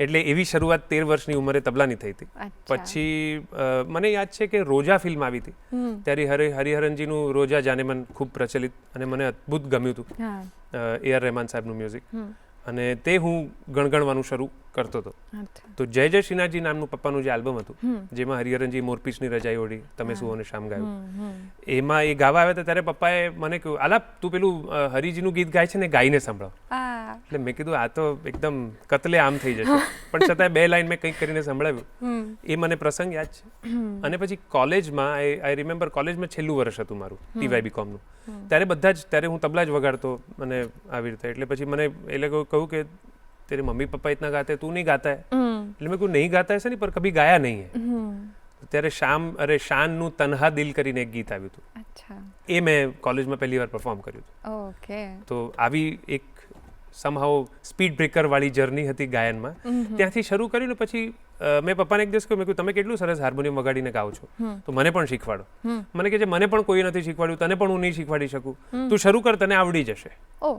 એટલે એવી શરૂઆત 13 વર્ષની ઉંમરે તબલાની થઈ હતી પછી મને યાદ છે કે રોજા ફિલ્મ આવી હતી ત્યારે હરિહરનજીનું રોજા જાને મન ખૂબ પ્રચલિત અને મને અદ્ભુત ગમ્યું હતું AR રહેમાન સાહેબનું મ્યુઝિક અને તે હું ગણગણવાનું શરૂ કરતો હતો તો જય જય શ્રીનાથજી નામનું પપ્પાનું જે આલ્બમ હતું જેમાં હરિહરનજી મોરપીંછની રજાઈ ઓઢી તમે સુઓ ને શામ ગાયું એમાં એ ગાવા આવ્યા હતા ત્યારે પપ્પાએ મને કહ્યું આલાપ તું પેલું હરિજીનું ગીત ગાય છે ને ગાઈને સંભળાવ એટલે મેં કીધું આ તો એકદમ કતલે આમ થઈ જશે પણ છતાં 2 લાઈન મેં કંઈક કરીને સંભળાવ્યું એ મને પ્રસંગ યાદ છે અને પછી કોલેજમાં આઈ રિમેમ્બર કોલેજમાં છેલ્લું વર્ષ હતું મારું TYB.com ત્યારે હું તબલા જ વગાડતો અને આવી રીતે એટલે પછી મને એ લોકો કહ્યું કે तेरे मम्मी पापा इतना गाते हैं तू नहीं गाता है એટલે મેં કહ્યું નહીં ગાતા હશે ને પર કભી ગાયા નહીં હે ત્યારે શાનનું તન્હા દિલ કરીને એક ગીત આવ્યું હતું અચ્છા એ મેં કોલેજમાં પહેલી વાર પરફોર્મ કર્યું હતું ઓકે તો આવી એક સમહાઉ સ્પીડ બ્રેકર વાળી જર્ની હતી ગાયનમાં ત્યાંથી શરૂ કર્યું ને પછી મેં પપ્પાને એક દિવસ કહ્યું મેં કહ્યું તમે કેટલું સરસ હાર્મોનિયમ વગાડીને ગાઓ છો તો મને પણ શીખવાડો મને કહે છે મને પણ કોઈ નથી શીખવાડ્યું તને પણ હું નહીં શીખવાડી શકું તું શરૂ કર તને આવડી જશે ઓહ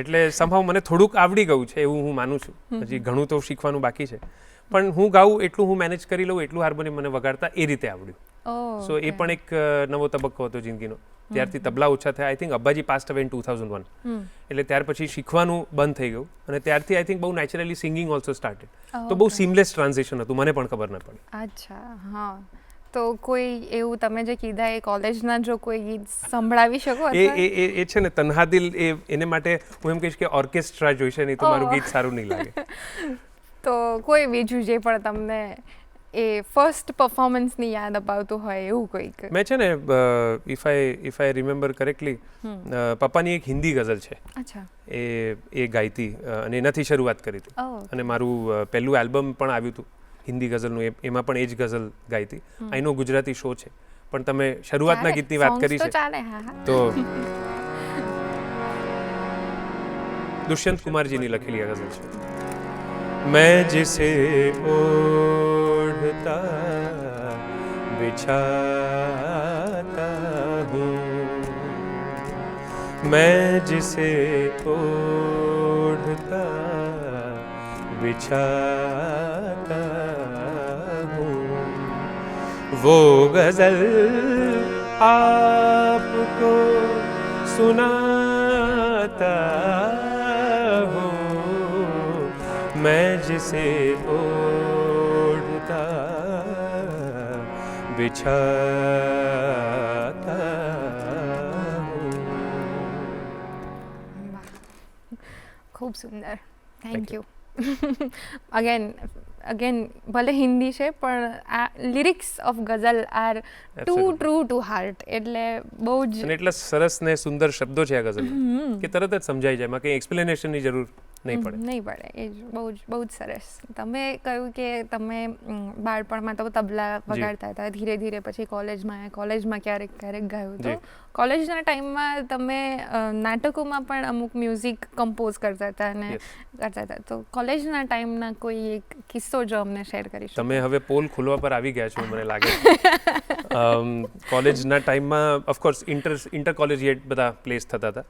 એટલે સંભવ મને થોડુંક આવડી ગયું છે એવું હું માનું છું હજી ઘણું તો શીખવાનું બાકી છે પણ હું ગાઉં એટલું હું મેનેજ કરી લઉં એટલું હાર્મોનિયમ મને વગાડતા એ રીતે આવડ્યું સો એ પણ એક નવો તબક્કો હતો જિંદગીનો ત્યારથી તબલા ઓછા થયા આઈ થિંક અબ્બાજી પાસ્ટ અવે ઇન 2001 એટલે ત્યાર પછી શીખવાનું બંધ થઈ ગયું અને ત્યારથી આઈ થિંક બહુ નેચરલી સિંગિંગ ઓલ્સો સ્ટાર્ટેડ તો બહુ સીમલેસ ટ્રાન્ઝિશન હતું મને પણ ખબર ન પડી અચ્છા હા તો કોઈ એવું તમે જે કીધા એ કોલેજના જો કોઈ ગીત સંભળાવી શકો એ છે ને તન્હા દિલ એને માટે હું એમ કહીશ કે ઓર્કેસ્ટ્રા જોઈશે નહીં તો મારું ગીત સારું નહીં લાગે તો કોઈ બીજું જે પણ તમને એ ફર્સ્ટ પરફોર્મન્સની યાદ અપાવતું હોય એવું કોઈક મેં છે ને ઇફ આઈ રિમેમ્બર કરેક્ટલી પપ્પાની એક હિન્દી ગઝલ છે અચ્છા એ ગાઈતી અને એનાથી શરૂઆત કરી હતી અને મારું પહેલું આલ્બમ પણ આવ્યું હતું હિન્દી ગઝલનું એમાં પણ એ જ ગઝલ ગાઈ હતી આઈ નો ગુજરાતી શો છે પણ તમે શરૂઆતના ગીતની વાત કરી છે તો દુષ્યંત કુમારજીની લખેલી આ ગઝલ છે મેં जिसे ओढ़ता बिछाता हूँ मैं जिसे ओढ़ता बिछाता हूँ वो गजल आपको सुनाता हूँ मैं जिसे ओढ़ता बिछाता हूँ. ખૂબ સુંદર, થેન્ક યુ. અગેન ભલે હિન્દી છે પણ આ lyrics of ghazal are too true to heart, એટલે બહુ જ અને એટલા સરસ ને સુંદર શબ્દો છે આ ગઝલ કે તરત જ સમજાઈ જાય, એમાં કંઈ એક્સપ્લેનેશનની જરૂર નહીં પડે. નહીં પડે, એ જ બહુ જ સરસ. તમે કહ્યું કે તમે બાળપણમાં તો તબલા વગાડતા હતા, ધીરે ધીરે પછી કોલેજમાં ક્યારેક ગાયું, તો કોલેજના ટાઈમમાં તમે નાટકોમાં પણ અમુક મ્યુઝિક કમ્પોઝ કરતા હતા અને કરતા હતા, તો કોલેજના ટાઈમના કોઈ એક કિસ્સો જો અમને શેર કરી શકો? તમે હવે પોલ ખોલવા પર આવી ગયા છો મને લાગે. કોલેજના ટાઈમમાં ઓફકોર્સ ઇન્ટર કોલેજિયેટ બધા પ્લેસ થતા હતા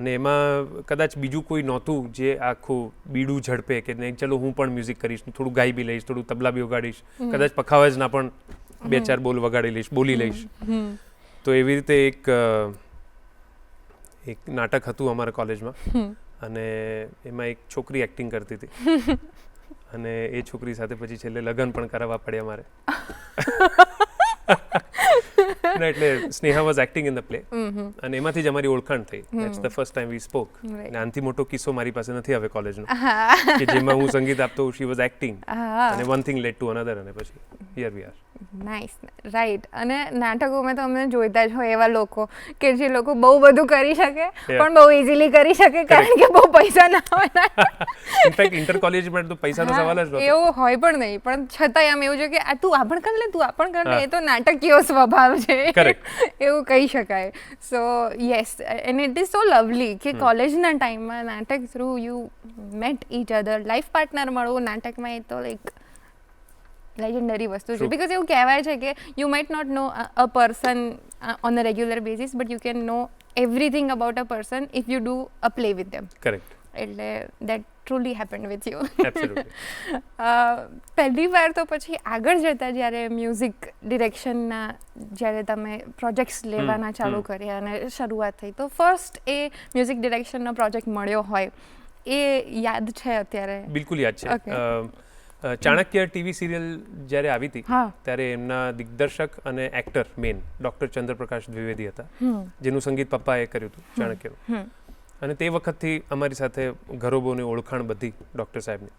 અને એમાં કદાચ બીજું કોઈ નહોતું જે આખું બીડું ઝડપે કે નહીં ચલો હું પણ મ્યુઝિક કરીશ, થોડું ગાઈ બી લઈશ, થોડું તબલા બી વગાડીશ, કદાચ પખાવાજના પણ 2-4 બોલ વગાડી લઈશ, બોલી લઈશ. તો એવી રીતે એક નાટક હતું અમારા કોલેજમાં અને એમાં એક છોકરી એક્ટિંગ કરતી હતી અને એ છોકરી સાથે પછી છેલ્લે લગ્ન પણ કરાવવા પડ્યા મારે. એટલે Sneha was acting in the play અને એમાંથી જ અમારી ઓળખાણ થઈ. That's the first time V spoke. અને આનાથી મોટો કિસ્સો મારી પાસે નથી હવે કોલેજનો કે જેમાં હું સંગીત આપતો શી વોઝ એક્ટિંગ અને one thing lead to another અને પછી here we are. Nice, right. અને નાટકોમાં તો અમને જોઈતા જ હોય એવા લોકો કે જે લોકો બહુ બધું કરી શકે પણ બહુ ઇઝીલી કરી શકે કારણ કે બહુ પૈસા ના હોય. ઇનફેક્ટ ઇન્ટર કોલેજમાં તો પૈસાનો સવાલ જ નહોતો. એવું હોય પણ નહીં, પણ છતાંય આમ એવું છે કે આ તું આ પણ કરી લે, તું આ પણ કરી લે, એ તો નાટકીય સ્વભાવ છે એવું કહી શકાય. So yes, and it is so lovely કે કોલેજના ટાઈમમાં નાટક through you met each other, life partner મળવું નાટકમાં, એ તો લાઈક લેજેન્ડરી વસ્તુ છે. બિકોઝ એવું કહેવાય છે કે you might not know a person on a regular basis but you can know everything about a person if you do a play with them. Correct. એટલે that truly happened with you. Absolutely. પહેલી વાર તો પછી આગળ જતા જ્યારે music ડિરેક્શનના જ્યારે તમે પ્રોજેક્ટ્સ લેવાના ચાલુ કર્યા અને શરૂઆત થઈ, તો ફર્સ્ટ એ મ્યુઝિક ડિરેક્શનનો પ્રોજેક્ટ મળ્યો હોય એ યાદ છે અત્યારે? બિલકુલ યાદ છે. ચાણક્ય ટીવી સિરિયલ જ્યારે આવી હતી ત્યારે એમના દિગ્દર્શક અને actor man doctor Chandraprakash Dwivedi હતા, જેનું સંગીત પપ્પાએ કર્યું હતું ચાણક્યનું. અને તે વખતથી અમારી સાથે ઘરોબોની ઓળખાણ બધી ડૉક્ટર સાહેબની.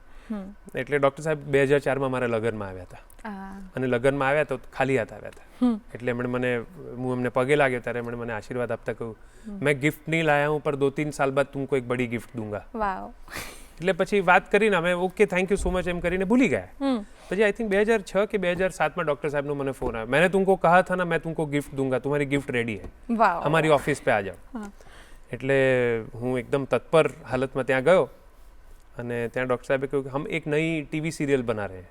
એટલે ડૉક્ટર સાહેબ 2004માં મારા લગ્નમાં આવ્યા હતા અને લગ્નમાં આવ્યા તો ખાલી હાથ આવ્યા હતા. એટલે હું એમને પગે લાગ્યો ત્યારે એમણે મને આશીર્વાદ આપતા કહ્યું, મેં ગિફ્ટ નહીં લાયા હું પર 2-3 સાલ બાદ તુમકો એક બડી ગિફ્ટ દૂંગા. વાવ. એટલે પછી વાત કરીને અમે okay thank you so much એમ કરીને ભૂલી ગયા. પછી આઈ થિંક 2006 કે 2007માં ડૉક્ટર સાહેબનો મને ફોન આવ્યો, मैंने तुमको कहा था ना मैं तुमको गिफ्ट दूंगा, तुम्हारी गिफ्ट रेडी है, हमारी ऑफिस पे आ जाओ. એટલે હું એકદમ તત્પર હાલતમાં ત્યાં ગયો અને ત્યાં ડૉક્ટર સાહેબે કહ્યું કે હમ એક નઈ ટીવી સિરિયલ બના રહે हैं,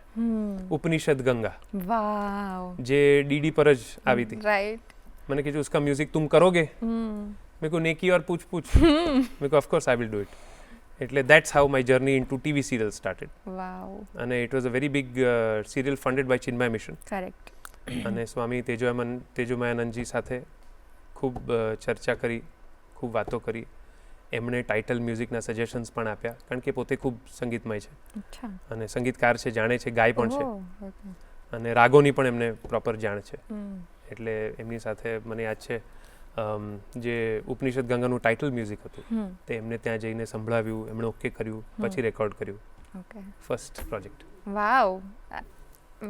ઉપનિષદ ગંગા. વાવ. જે ડીડી પર જ આવી હતી. રાઈટ. मैंने कहा उसका म्यूजिक तुम करोगे? मेरे को नेकी और पूछ मेरे को of course I will do it. એટલે that's how my journey into TV serial started. વાવ. અને it was a very big serial funded by Chinmay Mission. Correct. અને સ્વામી તેજોમયાનંદજી સાથે ખૂબ ચર્ચા કરી, ખૂબ વાતો કરી. એમણે ટાઇટલ મ્યુઝિકના સજેશન્સ પણ આપ્યા કારણ કે પોતે ખૂબ સંગીતમય છે અને સંગીતકાર છે, જાણે છે, ગાય પણ છે અને રાગોની પણ એમને પ્રોપર જાણ છે. એટલે એમની સાથે મને યાદ છે જે ઉપનિષદ ગંગાનું ટાઇટલ મ્યુઝિક હતું તે એમને ત્યાં જઈને સંભળાવ્યું, એમણે ઓકે કર્યું, પછી રેકોર્ડ કર્યું. First project. Wow,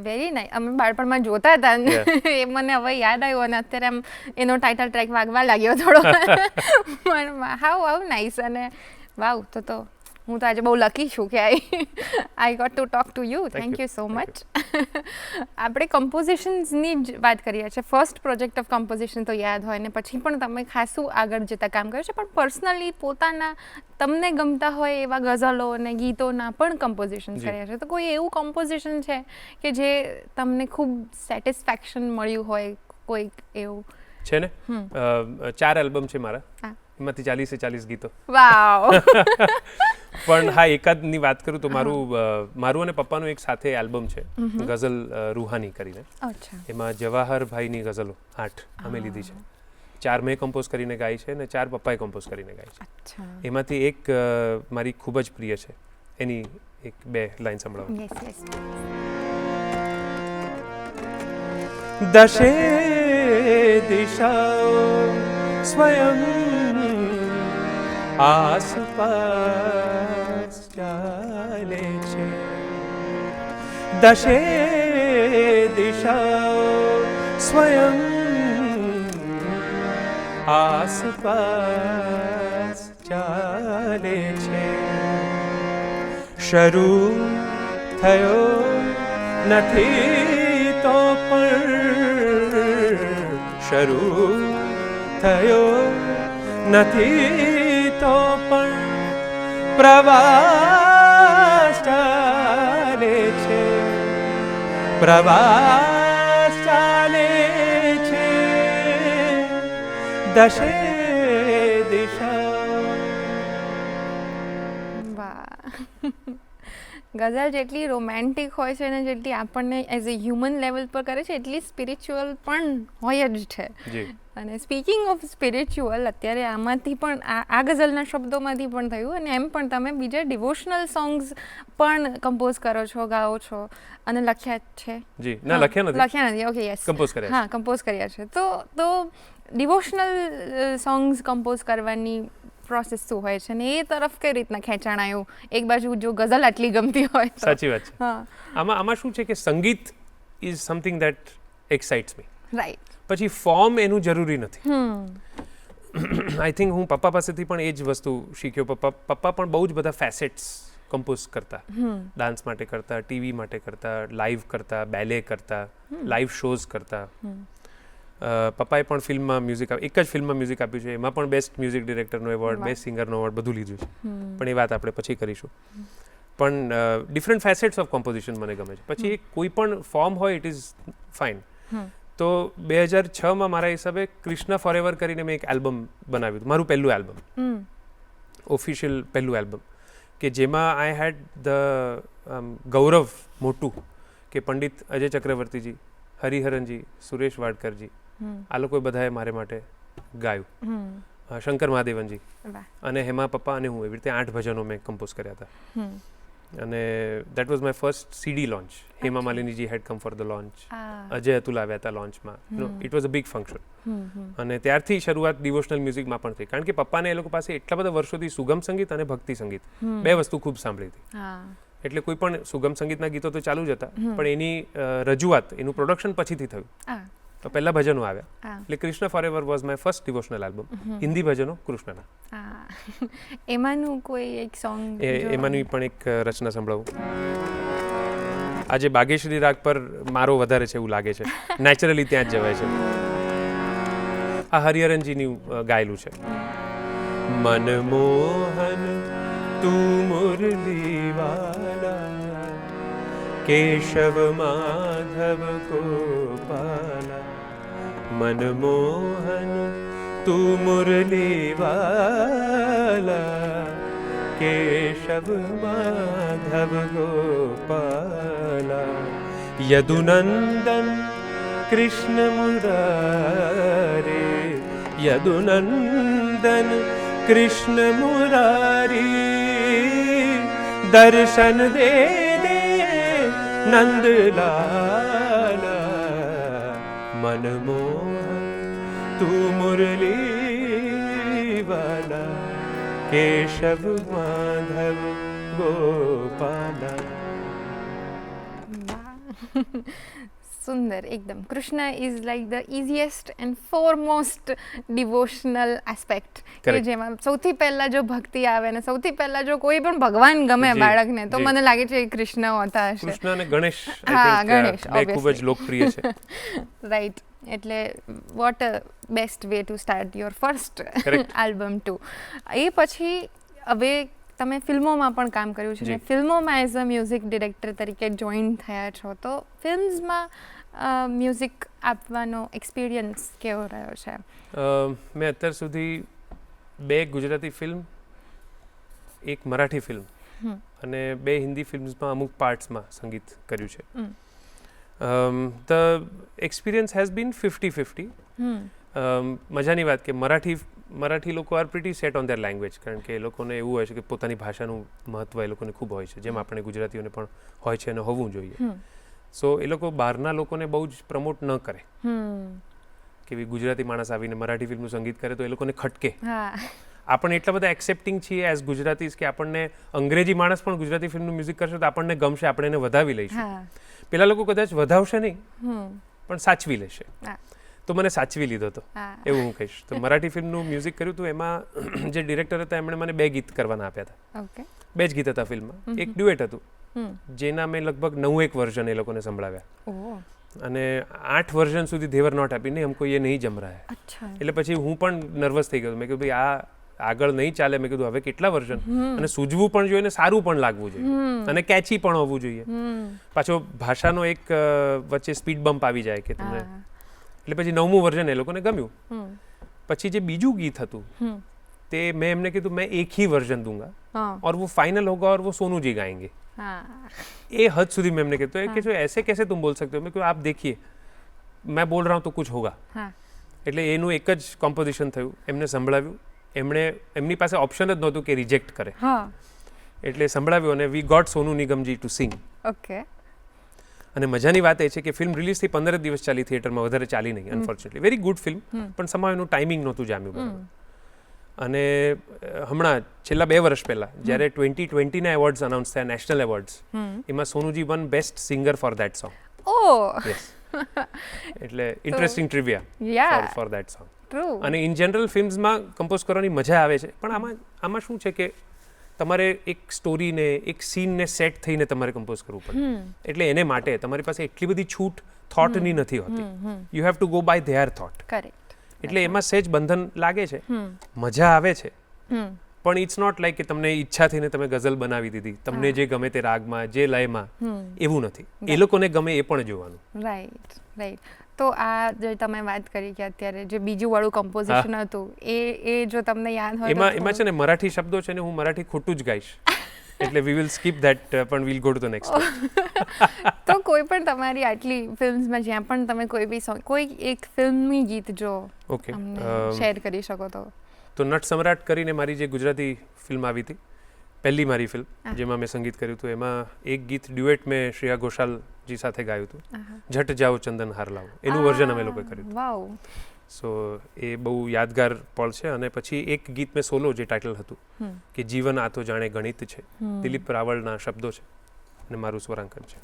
very nice. અમે બાળપણમાં જોતા હતા એ મને હવે યાદ આવ્યું અને અત્યારે આમ એનો ટાઇટલ ટ્રેક વાગવા લાગ્યો થોડો. How nice. અને વાવ, તો હું તો આજે બહુ લકી છું કે I got to talk to you. Thank you so much. આપણે કમ્પોઝિશન્સની જ વાત કરીએ છીએ. ફર્સ્ટ પ્રોજેક્ટ ઓફ કમ્પોઝિશન તો યાદ હોય ને પછી પણ તમે ખાસું આગળ જતા કામ કર્યું છે, પણ પર્સનલી પોતાના તમને ગમતા હોય એવા ગઝલો અને ગીતોના પણ કમ્પોઝિશન્સ કર્યા છે, તો કોઈ એવું કમ્પોઝિશન છે કે જે તમને ખૂબ સેટિસ્ફેક્શન મળ્યું હોય? કોઈક એવું છે ને? 4 એલ્બમ છે મારા, એમાંથી 40 ગીતો. વાવ. પણ હા, એકાદની વાત કરું તો મારું અને પપ્પાનું એક સાથે એલ્બમ છે ગઝલ રૂહાની કરીને. એમાં જવાહરભાઈની ગઝલો 8 અમે લીધી છે. 4 મેં કમ્પોઝ કરીને ગાઈ છે અને 4 પપ્પાએ કમ્પોઝ કરીને ગાઈ છે. એમાંથી એક મારી ખૂબ જ પ્રિય છે, એની 1-2 લાઈન સંભળાવો. દશે દિશાઓ સ્વયં આસપાસ ચાલે છે. દશે દિશાઓ સ્વયં આસપાસ ચાલે છે. શરૂ થયો નથી તો પણ શરૂ થયો નથી તો પણ પ્રવાસ ચાલે છે. પ્રવાસ ચાલે છે. દશે દિશા. વાહ, ગઝલ જેટલી રોમેન્ટિક હોય છે અને જેટલી આપણને એઝ અ હ્યુમન લેવલ પર કરે છે એટલી સ્પિરિચ્યુઅલ પણ હોય જ છે. જી. અને સ્પીકિંગ ઓફ સ્પિરિચ્યુઅલ, અત્યારે આમાંથી પણ આ ગઝલના શબ્દોમાંથી પણ થયું, અને એમ પણ તમે બીજા ડિવોશનલ સોંગ્સ પણ કમ્પોઝ કરો છો, ગાઓ છો અને લખ્યા છે. જી, ના લખ્યા નથી. ઓકે, યસ, કમ્પોઝ કર્યા. હા, કમ્પોઝ કર્યા છે. તો ડિવોશનલ સોંગ્સ કમ્પોઝ કરવાની પ્રોસેસ શું હોય છે ને એ તરફ કઈ રીતના ખેંચાણ આવ્યું? એક બાજુ જો ગઝલ આટલી ગમતી હોય તો. સાચી વાત છે. હા, આમાં શું છે કે સંગીત is something that excites me. Right. પછી ફોર્મ એનું જરૂરી નથી. આઈ થિંક હું પપ્પા પાસેથી પણ એ જ વસ્તુ શીખ્યો. પપ્પા પણ બહુ જ બધા ફેસેટ્સ કમ્પોઝ કરતા. ડાન્સ માટે કરતા, ટીવી માટે કરતા, લાઈવ કરતા, બેલે કરતા, લાઈવ શોઝ કરતા. પપ્પાએ પણ ફિલ્મમાં મ્યુઝિક એક જ ફિલ્મમાં મ્યુઝિક આપ્યું છે. એમાં પણ બેસ્ટ મ્યુઝિક ડિરેક્ટરનો એવોર્ડ, બેસ્ટ સિંગરનો એવોર્ડ બધું લીધું છે. પણ એ વાત આપણે પછી કરીશું. પણ ડિફરન્ટ ફેસેટ્સ ઓફ કોમ્પોઝિશન મને ગમે છે. પછી કોઈ પણ ફોર્મ હોય ઇટ ઇઝ ફાઇન. તો 2006માં મારા હિસાબે કૃષ્ણ ફોરએવર કરીને મેં એક એલ્બમ બનાવ્યું હતું, મારું પહેલું એલ્બમ, ઓફિશિયલ પહેલું એલ્બમ, કે જેમાં આઈ હેડ ધ ગૌરવ મોટું કે પંડિત અજય ચક્રવર્તીજી, હરિહરનજી, સુરેશ વાડકરજી, આ લોકોએ બધાએ મારે માટે ગાયું. શંકર મહાદેવનજી અને હેમા પપ્પા અને હું, એવી રીતે 8 ભજનો મેં કમ્પોઝ કર્યા હતા. અને that was my first CD launch. Hema માલિનીજી head come for the launch. Ajay Atul આવ્યા હતા લોન્ચમાં. It was a big function. અને ત્યારથી શરૂઆત ડિવોશનલ મ્યુઝિકમાં પણ થઈ, કારણ કે પપ્પાને એ લોકો પાસે એટલા બધા વર્ષોથી સુગમ સંગીત અને ભક્તિ સંગીત બે વસ્તુ ખૂબ સાંભળી હતી. એટલે કોઈ પણ સુગમ સંગીતના ગીતો તો ચાલુ જ હતા, પણ એની રજૂઆત, એનું પ્રોડક્શન પછીથી થયું. તો પહેલા ભજનો આવ્યા. એટલે Krishna forever was my first devotional album. Hindi ભજનો કૃષ્ણના. એમાંનું કોઈ એક સોંગ? એમાંની પણ એક રચના સંભળાવું. આજે બાગેશ્વરી રાગ પર મારો વધારે છે એવું લાગે છે. નેચરલી ત્યાં જ જવાય છે. આ હરિહરનજીનું ગાયેલું છે. મનમોહન તું મુરલી વાલા, કેશવ માધવ ગોપાલા. મનમોહન તું મુરલી વાલા, કેશવ માધવ ગોપાલા. યદુનંદન કૃષ્ણ મુરારે, યદુનંદન કૃષ્ણ મુરારી. દર્શન દે દે નંદલાલા. મનમોહન તું મુરલી વાલા, કેશવ માધવ ગોપાલા. સુંદર એકદમ. Krishna is like the easiest and foremost devotional aspect, કે જેમાં સૌથી પહેલા જો ભક્તિ આવે ને સૌથી પહેલા જો કોઈ પણ ભગવાન ગમે બાળકને, તો મને લાગે છે કૃષ્ણ હોતા હશે. કૃષ્ણ અને ગણેશ, હા, ગણેશ બે ખૂબ જ લોકપ્રિય છે. રાઈટ. એટલે what a best way to start your first album too. એ પછી હવે તમે ફિલ્મોમાં પણ કામ કર્યું છે, ફિલ્મોમાં એઝ અ મ્યુઝિક ડિરેક્ટર તરીકે જોઈન થયા છો, તો ફિલ્મ્સમાં મ્યુઝિક આપવાનો એક્સપિરિયન્સ કેવો રહ્યો છે? મેં અત્યાર સુધી 2 ગુજરાતી ફિલ્મ, 1 મરાઠી ફિલ્મ અને 2 હિન્દી ફિલ્મ્સમાં અમુક પાર્ટ્સમાં સંગીત કર્યું છે. The experience has been 50-50. મજાની વાત કે મરાઠી લોકો are pretty set on their language, કારણ કે એ લોકોને એવું હોય છે કે પોતાની ભાષાનું મહત્ત્વ એ લોકોને ખૂબ હોય છે, જેમ આપણે ગુજરાતીઓને પણ હોય છે અને હોવું જોઈએ. સો એ લોકો બહારના લોકોને બહુ જ પ્રમોટ ન કરે હમ કે ભાઈ ગુજરાતી માણસ આવીને મરાઠી ફિલ્મનું સંગીત કરે તો એ લોકોને ખટકે. હા આપણે એટલા બધા એક્સેપ્ટિંગ છીએ એઝ ગુજરાતીઝ કે આપણને અંગ્રેજી માણસ પણ ગુજરાતી ફિલ્મનું મ્યુઝિક કરશે તો આપણને ગમશે, આપણે એને વધાવી લઈશું. હા પેલા લોકો કદાચ વધાવશે નહીં હમ પણ સાચવી લેશે. હા તો મને સાચવી લીધો હતો હા એવું હું કહીશ. તો મરાઠી ફિલ્મનું મ્યુઝિક કર્યું હતું એમાં જે ડિરેક્ટર હતા એમણે મને 2 ગીત કરવાના આપ્યા હતા. ઓકે 2 જ ગીત હતા ફિલ્મમાં. એક ડ્યુએટ હતું હમ જેના મેં લગભગ 9 વર્ઝન એ લોકોને સંભળાવ્યા ઓહ અને 8 વર્ઝન સુધી દેવર નોટ હેપી નહીં હમકો એ નહીં જમ રહા હૈ. અચ્છા એટલે પછી હું પણ નર્વસ થઈ ગયો. મેં કીધું ભાઈ આ આગળ નહીં ચાલે. મેં કીધું હવે કેટલા વર્ઝન અને સૂઝવું પણ જોઈએ ને સારું પણ લાગવું જોઈએ અને કેચી પણ હોવું જોઈએ. પાછો ભાષાનો એક વચ્ચે સ્પીડ બમ્પ આવી જાય કે તમને એટલે પછી 9મું વર્ઝન એ લોકોને ગમ્યું. પછી જે બીજું ગીત હતું તે મેં એમને કીધું મેં એક ही वर्जन दूंगा और वो फाइनल होगा और वो सोनू जी गाएंगे. ये हद સુધી મેં એમને કીધું કે જો ऐसे कैसे तुम बोल सकते हो. મેં કહ્યું आप देखिए मैं बोल रहा हूँ तो कुछ होगा. એટલે એનું એક જ કોમ્પોઝિશન થયું. એમને સંભળાવ્યું. એમની પાસે ઓપ્શન જ નહોતું કે રિજેક્ટ કરે. એટલે સંભળાવ્યું અને we got Sonu નિગમજી to sing. Okay અને મજાની વાત એ છે કે ફિલ્મ રિલીઝ થઈ 15 દિવસ ચાલી થિયેટરમાં, વધારે ચાલી નહીં અનફોર્ચ્યુનેટલી. વેરી ગુડ ફિલ્મ પણ સમાવ એનું ટાઈમિંગ નહોતું જામ્યું બરાબર. અને હમણાં છેલ્લા 2 વર્ષ પહેલા જ્યારે 2020ના એવોર્ડ્સ અનાઉન્સ થયા, નેશનલ એવોર્ડ્સ, એમાં Sonu ji won best singer for that song. Yes એટલે interesting trivia for that song. અને ઇન જનરલ ફિલ્મ્સમાં કમ્પોઝ કરવાની મજા આવે છે પણ આમાં શું છે કે તમારે એક સ્ટોરીને એક સીનને સેટ થઈને તમારે કમ્પોઝ કરવું પડે. એટલે એને માટે તમારી પાસે એટલી બધી છૂટ થોટની નથી હોતી. You have to go by their thought. Correct. એટલે એમાં સહેજ બંધન લાગે છે, મજા આવે છે પણ ઇટ્સ નોટ લાઈક કે તમને ઈચ્છા થઈને તમે ગઝલ બનાવી દીધી, તમને જે ગમે તે રાગમાં જે લયમાં, એવું નથી. એ લોકોને ગમે એ પણ જોવાનું. Right right. તો આ જે તમે વાત કરી કે અત્યારે જે બીજું વાળું કમ્પોઝિશન હતું એ જો તમને યાદ હોય એમાં છે ને મરાઠી શબ્દો છે ને હું મરાઠી ખોટું જ ગાઈશ એટલે વી વિલ સ્કીપ ધેટ પણ we'll go to the next. તો કોઈ પણ તમારી આટલી ફિલ્મ્સમાં જ્યાં પણ તમે કોઈ બી સોંગ, કોઈ એક ફિલ્મની ગીત જો ઓકે શેર કરી શકો તો નટ સમ્રાટ કરીને મારી જે ગુજરાતી ફિલ્મ આવી હતી, પહેલી મારી ફિલ્મ જેમાં મેં સંગીત કર્યું હતું, એમાં એક ગીત ડ્યુએટ મેં શ્રેયા ઘોષાલજી સાથે ગાયું હતું, ઝટ જાઓ ચંદન હાર લાવો. એનું વર્ઝન અમે લોકોએ કર્યું હતું. વાવ. સો એ બહુ યાદગાર પળ છે. અને પછી એક ગીત મેં સોલો જે ટાઇટલ હતું કે જીવન આ તો જાણે ગણિત છે, દિલીપ રાવળના શબ્દો છે અને મારું સ્વરાંકન છે.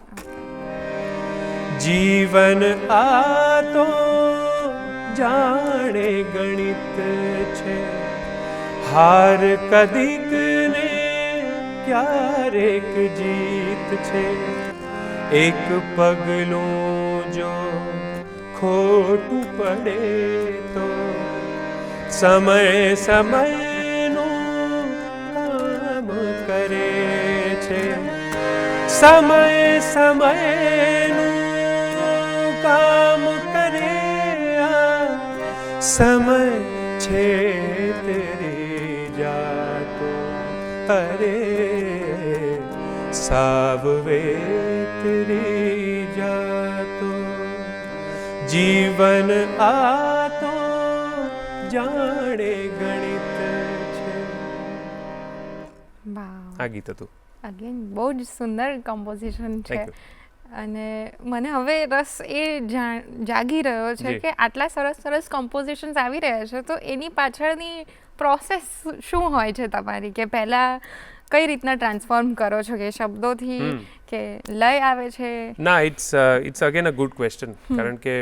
જીવન આ તો જાણે ગણિત છે, હાર કદીક ને ક્યારેક જીત છે, એક પગલું જો ખોટું પડે તો સમય સમયનું કામ કરે છે, સમય સમયનું કામ કરે, સમય છે તેરી જાતો અરે સાવવે તેરી જાતો, જીવન આ તો જાણે ગણિત છે. આ ગીત હતું. અગેન બહુ જ સુંદર કમ્પોઝિશન છે. અને મને હવે રસ એ જાગી રહ્યો છે કે આટલા સરસ સરસ કમ્પોઝિશન્સ આવી રહ્યા છે તો એની પાછળની પ્રોસેસ શું હોય છે તમારી, કે પહેલાં કઈ રીતના ટ્રાન્સફોર્મ કરો છો કે શબ્દોથી કે લય આવે છે? ના, it's again a good question. કારણ કે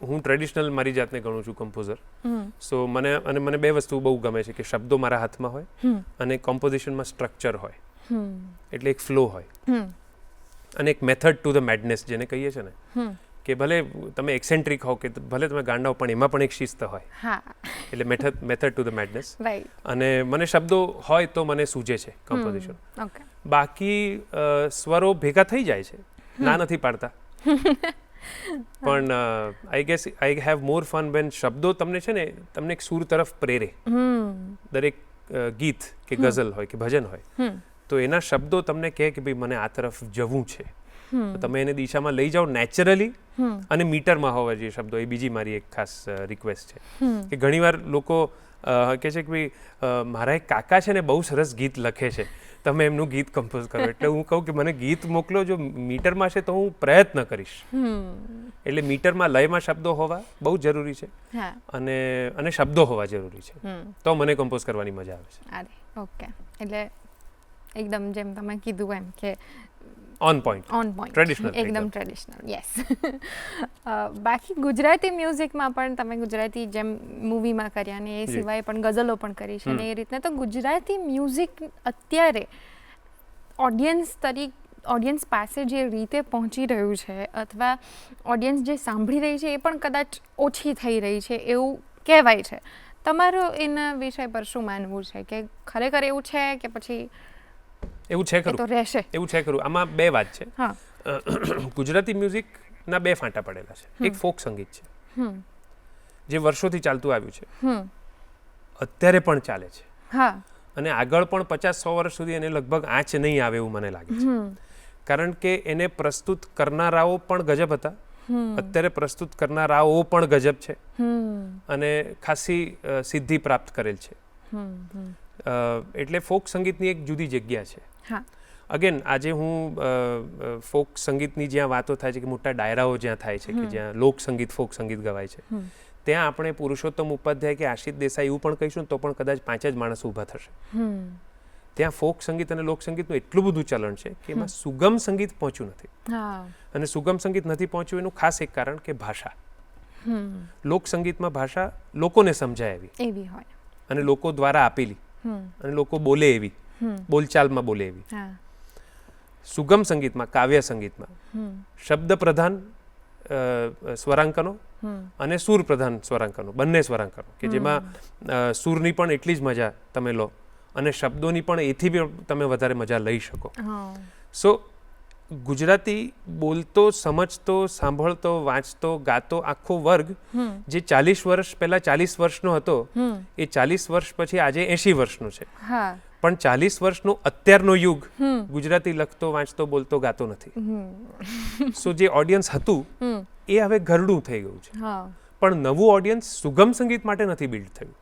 હું ટ્રેડિશનલ મારી જાતને ગણું છું કમ્પોઝર. સો મને 2 વસ્તુ બહુ ગમે છે કે શબ્દો મારા હાથમાં હોય અને કોમ્પોઝિશનમાં સ્ટ્રક્ચર હોય, એટલે એક ફ્લો હોય અને એક મેથડ ટુ ધ મેડનેસ જેને કહીએ છીએ ને, કે ભલે તમે એક્સેન્ટ્રિક હો કે ભલે તમે ગાંડા હો પણ એમાં પણ એક શિસ્ત હોય, એટલે મેથડ ટુ ધ મેડનેસ. અને મને શબ્દો હોય તો મને સૂજે છે કમ્પોઝિશન. બાકી સ્વરો ભેગા થઈ જાય છે, ના નથી પાડતા, પણ I guess I have more fun when શબ્દો તમને છે ને તમને એક સૂર તરફ પ્રેરે. દરેક ગીત કે ગઝલ હોય કે ભજન હોય તો એના શબ્દો તમને કહે કે ભાઈ મને આ તરફ જવું છે, તો તમે એને દિશામાં લઈ જાઓ નેચરલી અને મીટરમાં હોવા જોઈએ શબ્દો. એ બીજી મારી એક ખાસ રિક્વેસ્ટ છે કે ઘણીવાર લોકો કહે છે કે ભાઈ મારા એક કાકા છે ને બહુ સરસ ગીત લખે છે, તમે એમનું ગીત કમ્પોઝ કરો. એટલે હું કહું કે મને ગીત મોકલો, જો મીટરમાં છે તો હું પ્રયત્ન કરીશ. એટલે મીટરમાં લયમાં શબ્દો હોવા બહુ જરૂરી છે અને શબ્દો હોવા જરૂરી છે, તો મને કમ્પોઝ કરવાની મજા આવે છે. અરે ઓકે, એટલે એકદમ જેમ તમે કીધું એમ કે ઓન પોઈન્ટ, ટ્રેડિશનલ, એકદમ ટ્રેડિશનલ. યસ. બાકી ગુજરાતી મ્યુઝિકમાં પણ તમે ગુજરાતી જેમ મૂવીમાં કર્યા ને એ સિવાય પણ ગઝલો પણ કરી છે ને એ રીતના, તો ગુજરાતી મ્યુઝિક અત્યારે ઓડિયન્સ પાસે જે રીતે પહોંચી રહ્યું છે અથવા ઓડિયન્સ જે સાંભળી રહી છે એ પણ કદાચ ઓછી થઈ રહી છે એવું કહેવાય છે. તમારું એના વિષય પર શું માનવું છે, કે ખરેખર એવું છે કે પછી એવું છે ખરું? તો રહેશે. એવું છે ખરું. આમાં બે વાત છે. હા. ગુજરાતી મ્યુઝિકના બે ફાંટા પડેલા છે. એક ફોક સંગીત છે જે વર્ષોથી ચાલતું આવ્યું છે, અત્યારે પણ ચાલે છે, અને આગળ પણ 50-100 વર્ષ સુધી એને લગભગ આંચ નહીં આવે એવું મને લાગે છે. કારણ કે એને પ્રસ્તુત કરનારાઓ પણ ગજબ હતા, અત્યારે પ્રસ્તુત કરનારાઓ પણ ગજબ છે અને ખાસી સિદ્ધિ પ્રાપ્ત કરેલ છે. એટલે ફોક સંગીતની એક જુદી જગ્યા છે. અગેન આજે હું ફોક સંગીતની જ્યાં વાતો થાય છે, કે મોટા ડાયરાઓ જ્યાં થાય છે, કે જ્યાં લોક સંગીત ફોક સંગીત ગવાય છે, ત્યાં આપણે પુરુષોત્તમ ઉપાધ્યાય કે આશિષ દેસાઈ એવું પણ કહીશું તો પણ કદાચ 5 જ માણસ ઊભા થશે. ત્યાં ફોક સંગીત અને લોક સંગીતનું એટલું બધું ચલણ છે કે એમાં સુગમ સંગીત પહોંચ્યું નથી. અને સુગમ સંગીત નથી પહોંચ્યું એનું ખાસ એક કારણ કે ભાષા. લોક સંગીતમાં ભાષા લોકોને સમજાય એવી હોય અને લોકો દ્વારા આપેલી અને લોકો બોલે એવી, બોલચાલમાં બોલે એવી. સુગમ સંગીતમાં, કાવ્ય સંગીતમાં શબ્દ પ્રધાન સ્વરાંકનો અને સૂર પ્રધાન સ્વરાંકનો, બંને સ્વરાંકનો, કે જેમાં સૂરની પણ એટલી જ મજા તમે લો અને શબ્દોની પણ એથી બી તમે વધારે મજા લઈ શકો. સો ગુજરાતી બોલતો, સમજતો, સાંભળતો, વાંચતો, ગાતો આખો વર્ગ જે 40 વર્ષ પહેલા 40 વર્ષનો હતો એ 40 વર્ષ પછી આજે 80 વર્ષનો છે. પણ 40 વર્ષનો અત્યારનો યુગ ગુજરાતી લખતો, વાંચતો, બોલતો, ગાતો નથી. સો જે ઓડિયન્સ હતું એ હવે ઘરડું થઈ ગયું છે. પણ નવું ઓડિયન્સ સુગમ સંગીત માટે નથી બિલ્ડ થયું.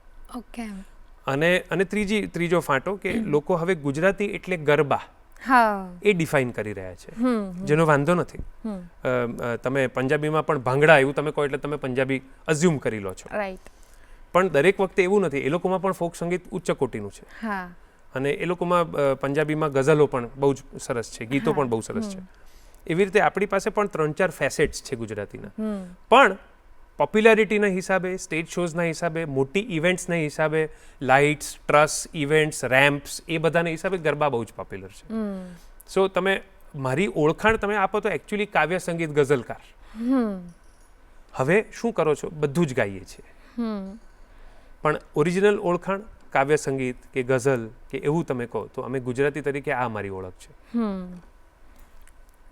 અને ત્રીજો ફાંટો કે લોકો હવે ગુજરાતી એટલે ગરબા એ ડિફાઇન કરી રહ્યા છે, જેનો વાંધો નથી. તમે પંજાબીમાં પણ ભાંગડા એવું તમે કહો એટલે તમે પંજાબી અઝ્યુમ કરી લો છો, પણ દરેક વખતે એવું નથી. એ લોકોમાં પણ ફોક સંગીત ઉચ્ચ કોટીનું છે અને એ લોકોમાં પંજાબીમાં ગઝલો પણ બહુ જ સરસ છે, ગીતો પણ બહુ સરસ છે. એવી રીતે આપણી પાસે પણ 3-4 ફેસેટ્સ છે ગુજરાતીના. પણ પોપ્યુલારિટીના હિસાબે, સ્ટેજ શોઝના હિસાબે, મોટી ઇવેન્ટ્સના હિસાબે, લાઇટ્સ, ટ્રસ, ઇવેન્ટ્સ, રેમ્પ્સ, એ બધાના હિસાબે ગરબા બહુ જ પોપ્યુલર છે. સો તમે મારી ઓળખાણ તમે આપો તો એકચ્યુઅલી કાવ્ય સંગીત ગઝલકાર. હવે શું કરો છો? બધું જ ગાઈએ છીએ, પણ ઓરિજિનલ ઓળખાણ કાવ્ય સંગીત કે ગઝલ કે એવું તમે કહો તો અમે ગુજરાતી તરીકે આ મારી ઓળખ છે.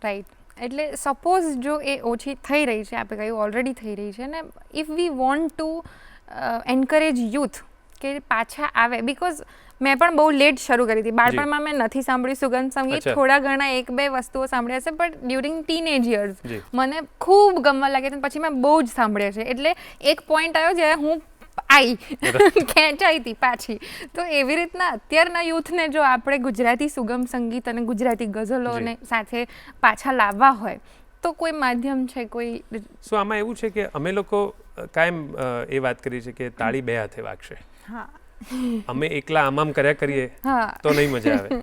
રાઈટ. એટલે સપોઝ જો એ ઓછી થઈ રહી છે, આપણે કહ્યું ઓલરેડી થઈ રહી છે, ને if we want to encourage youth કે પાછા આવે, બીકોઝ મેં પણ બહુ લેટ શરૂ કરી હતી. બાળપણમાં મેં નથી સાંભળ્યું સુગમ સંગીત, થોડા ઘણા 1-2 વસ્તુઓ સાંભળ્યા છે, બટ ડ્યુરિંગ ટીનેજ યર્સ મને ખૂબ ગમવા લાગે છે, પછી મેં બહુ જ સાંભળ્યા છે. એટલે એક પોઈન્ટ આવ્યો જ્યારે હું ખેંચાઈ હતી પાછી. તો એવી રીતના અત્યારના યુથને જો આપણે ગુજરાતી સુગમ સંગીત અને ગુજરાતી ગઝલોને સાથે પાછા લાવવા હોય તો કોઈ માધ્યમ છે, કોઈ? સો આમાં એવું છે કે અમે લોકો કાયમ એ વાત કરી છે કે તાળી 2 હાથે વાગશે. અમે એકલા આમામ કર્યા કરીએ તો નહીં મજા આવે.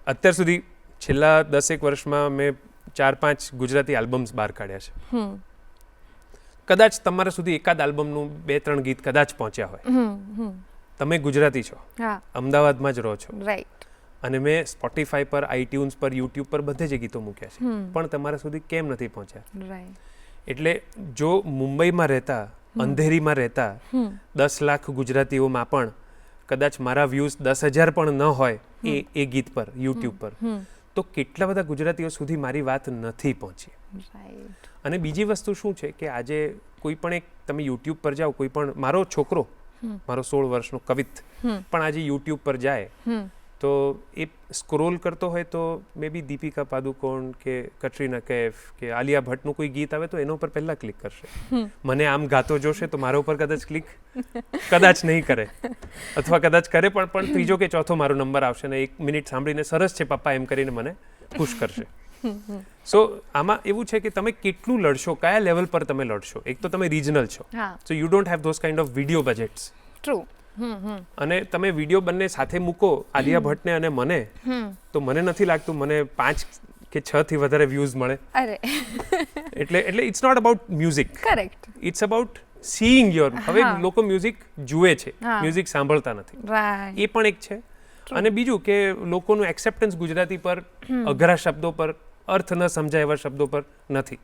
અત્યાર સુધી છેલ્લા 10-1 વર્ષમાં મેં 4-5 ગુજરાતી આલ્બમ્સ બહાર કાઢ્યા છે. કદાચ તમારા સુધી એકાદ આલ્બમનું 2-3 ગીત કદાચ પહોંચ્યા હોય. તમે ગુજરાતી છો, અમદાવાદમાં જ રહો છો, અને મેં સ્પોટીફાઈ પર, આઈટ્યુન્સ પર, યુટ્યુબ પર બધે જ ગીતો મૂક્યા છે, પણ તમારા સુધી કેમ નથી પહોંચ્યા? એટલે જો મુંબઈમાં રહેતા, અંધેરીમાં રહેતા 10 લાખ ગુજરાતીઓમાં પણ કદાચ મારા વ્યૂઝ 10,000 પણ ન હોય એ ગીત પર, યુટ્યુબ પર, તો કેટલા બધા ગુજરાતીઓ સુધી મારી વાત નથી પહોંચી. અને બીજી વસ્તુ શું છે કે આજે કોઈ પણ એક તમે યુટ્યુબ પર જાઓ, કોઈ પણ મારો છોકરો, મારો 16 વર્ષનો કવિત પણ આજે યુટ્યુબ પર જાય તો એ સ્ક્રોલ કરતો હોય તો મે બી દીપિકા પાદુકોણ કે કટરીના કૈફ કે આલિયા ભટ્ટનું કોઈ ગીત આવે તો એના ઉપર પહેલાં ક્લિક કરશે. મને આમ ગાતો જોશે તો મારા ઉપર કદાચ ક્લિક કદાચ નહીં કરે, અથવા કદાચ કરે પણ ત્રીજો કે ચોથો મારો નંબર આવશે ને 1 મિનિટ સાંભળીને સરસ છે પપ્પા એમ કરીને મને ખુશ કરશે. સો આમાં એવું છે કે તમે કેટલું લડશો, કયા લેવલ પર તમે લડશો. એક તો તમે રિજનલ છો, so you don't have those kind of video budgets. True. અને તમે વિડીયો બંને સાથે મૂકો આલિયા ભટ્ટને અને મને, તો મને નથી લાગતું મને 5 કે 6 થી વધારે વ્યૂઝ મળે. અરે એટલે it's not about music, correct. It's about seeing your. હવે લોકો મ્યુઝિક જુએ છે, હા. મ્યુઝિક સાંભળતા નથી, રાઈટ. એ પણ એક છે. અને બીજું કે લોકોનું એક્સેપ્ટન્સ ગુજરાતી પર અઘરા શબ્દો પર, અર્થ ન સમજાય એવા શબ્દો પર નથી.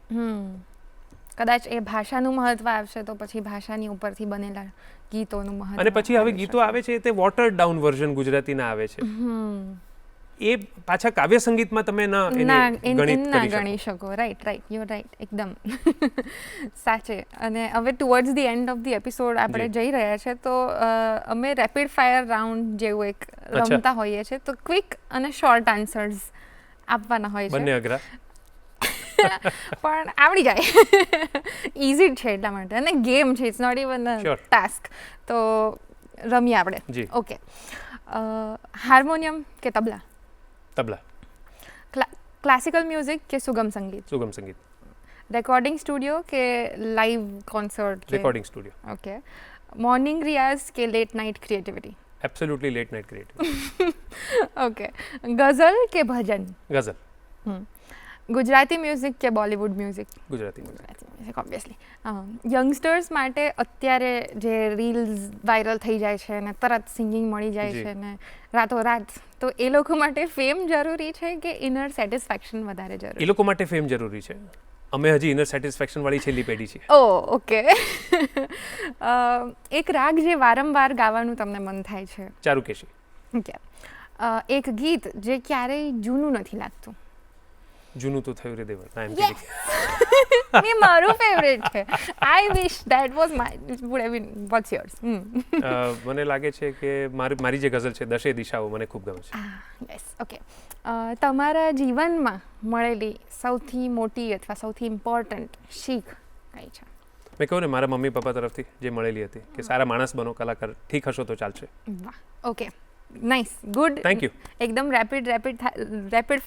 કદાચ એ ભાષાનું મહત્વ આવશે તો પછી ભાષાની ઉપરથી બનેલા ગીતોનું મહત્વ. અને પછી હવે ગીતો આવે છે તે વોટર ડાઉન વર્ઝન ગુજરાતીના આવે છે, એ પાછા કાવ્ય સંગીતમાં તમે ગણી શકો. રાઈટ, યુ રાઈટ, એકદમ સાચે. અને હવે towards the end of the episode આપણે જઈ રહ્યા છે, તો અમે રેપિડ ફાયર રાઉન્ડ જેવું એક રમતા હોઈએ છીએ. તો ક્વિક અને શોર્ટ આન્સર્સ આપવાના હોય છે. બંને અઘરા પણ આવડી જાય, ઇઝી છે એટલા માટે. અને ગેમ છે, ઇટ્સ નોટ ઇવન ટાસ્ક. તો રમીએ આપણે. ઓકે. હાર્મોનિયમ કે તબલા? તબલા. ક્લાસિકલ મ્યુઝિક કે સુગમ સંગીત? સુગમ સંગીત. રેકોર્ડિંગ સ્ટુડિયો કે live concert? Recording studio. Okay. Morning રિયાઝ કે late night creativity? Absolutely late night creativity. Okay. Ghazal કે ભજન? ગઝલ. ગુજરાતી મ્યુઝિક કે Bollywood music? Gujarati music obviously. Youngsters માટે અત્યારે જે રીલ્સ વાયરલ થઈ જાય છે ને તરત સિંગિંગ મળી જાય છે ને રાતોરાત, તો એ લોકો માટે ફેમ જરૂરી છે કે ઇનર સેટિસ્ફેક્શન વધારે જરૂરી? એ લોકો માટે ફેમ જરૂરી છે. અમે હજી ઇનર સેટિસ્ફેક્શન વાળી છેલ્લી પેઢી છે. ઓકે. એક રાગ જે વારંવાર ગાવાનું તમને મન થાય છે? ચારુકેશી. ઓકે. એક ગીત જે ક્યારેય જૂનું નથી લાગતું? જૂનું તો થયું રે દેવર. એ મારું ફેવરેટ છે. I wish that was my would have been. What's yours? મને લાગે છે કે મારી જે ગઝલ છે દશે દિશાઓ મને ખૂબ ગમે છે. યસ. ઓકે. તમારા જીવનમાં મળેલી સૌથી મોટી અથવા સૌથી ઇમ્પોર્ટન્ટ શીખ કઈ છે? મેં કહ્યું ને, મારા મમ્મી પપ્પા તરફથી જે મળેલી હતી કે સારા માણસ બનો, કલાકાર ઠીક હશો તો ચાલશે. વાહ. Okay, nice, good. Thank you. એકદમ રેપિડ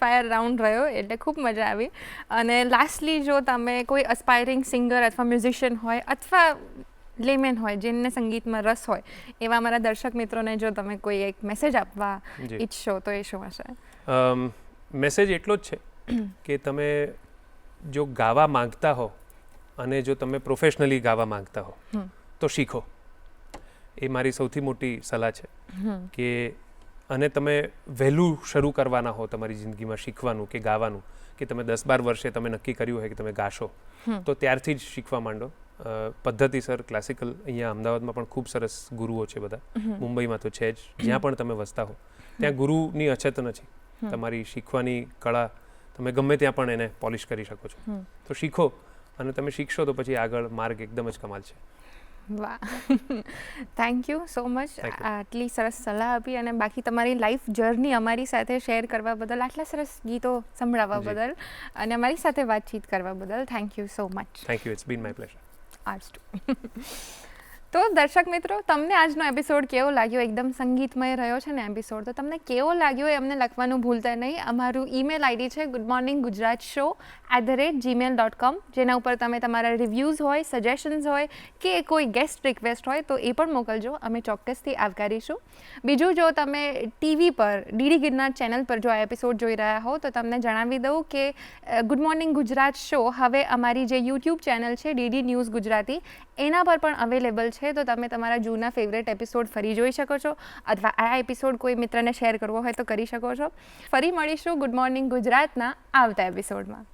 ફાયર રાઉન્ડ રહ્યો, એટલે ખૂબ મજા આવી. અને લાસ્ટલી, જો તમે કોઈ અસ્પાયરિંગ સિંગર અથવા મ્યુઝિશિયન હોય અથવા લેમેન હોય જેમને સંગીતમાં રસ હોય, એવા મારા દર્શક મિત્રોને જો તમે કોઈ એક મેસેજ આપવા ઈચ્છો તો એ શું હશે? મેસેજ એટલો જ છે કે તમે જો ગાવા માંગતા હો અને જો તમે પ્રોફેશનલી ગાવા માંગતા હો તો શીખો. એ મારી સૌથી મોટી સલાહ છે. કે અને તમે વહેલું શરૂ કરવાના હો તમારી જિંદગીમાં શીખવાનું કે ગાવાનું, કે તમે 10-12 વર્ષે તમે નક્કી કર્યું હોય કે તમે ગાશો, તો ત્યારથી જ શીખવા માંડો. પદ્ધતિસર ક્લાસિકલ અહીંયા અમદાવાદમાં પણ ખૂબ સરસ ગુરુઓ છે બધા, મુંબઈમાં તો છે જ. જ્યાં પણ તમે વસતા હો ત્યાં ગુરુની અછત નથી. તમારી શીખવાની કળા તમે ગમે ત્યાં પણ એને પોલિશ કરી શકો છો. તો શીખો, અને તમે શીખશો તો પછી આગળ માર્ગ એકદમ જ કમાલ છે. વાહ, થેન્ક યુ સો મચ આટલી સરસ સલાહ આપી અને બાકી તમારી લાઈફ જર્ની અમારી સાથે શેર કરવા બદલ, આટલા સરસ ગીતો સંભળાવવા બદલ અને અમારી સાથે વાતચીત કરવા બદલ thank you so much. Thank you, it's been my pleasure. Arts too. તો દર્શક મિત્રો, તમને આજનો એપિસોડ કેવો લાગ્યો? એકદમ સંગીતમય રહ્યો છે ને એપિસોડ, તો તમને કેવો લાગ્યો એ અમને લખવાનું ભૂલતા નહીં. અમારું ઈમેલ આઈડી છે goodmorninggujratshow@gmail.com, જેના ઉપર તમે તમારા રિવ્યૂઝ હોય, સજેશન્સ હોય કે કોઈ ગેસ્ટ રિક્વેસ્ટ હોય તો એ પણ મોકલજો, અમે ચોક્કસથી આવકારીશું. બીજું, જો તમે ટીવી પર ડીડી ગિરનાર ચેનલ પર જો આ એપિસોડ જોઈ રહ્યા હો તો તમને જણાવી દઉં કે ગુડ મોર્નિંગ ગુજરાત શો હવે અમારી જે યુટ્યુબ ચેનલ છે ડીડી ન્યૂઝ ગુજરાતી, એના પર પણ અવેલેબલ છે. તો તમે તમારા જૂના ફેવરેટ એપિસોડ ફરી જોઈ શકો છો, અથવા આ એપિસોડ કોઈ મિત્રને શેર કરવો હોય તો કરી શકો છો. ફરી મળીશું ગુડ મોર્નિંગ ગુજરાતના આવતા એપિસોડમાં.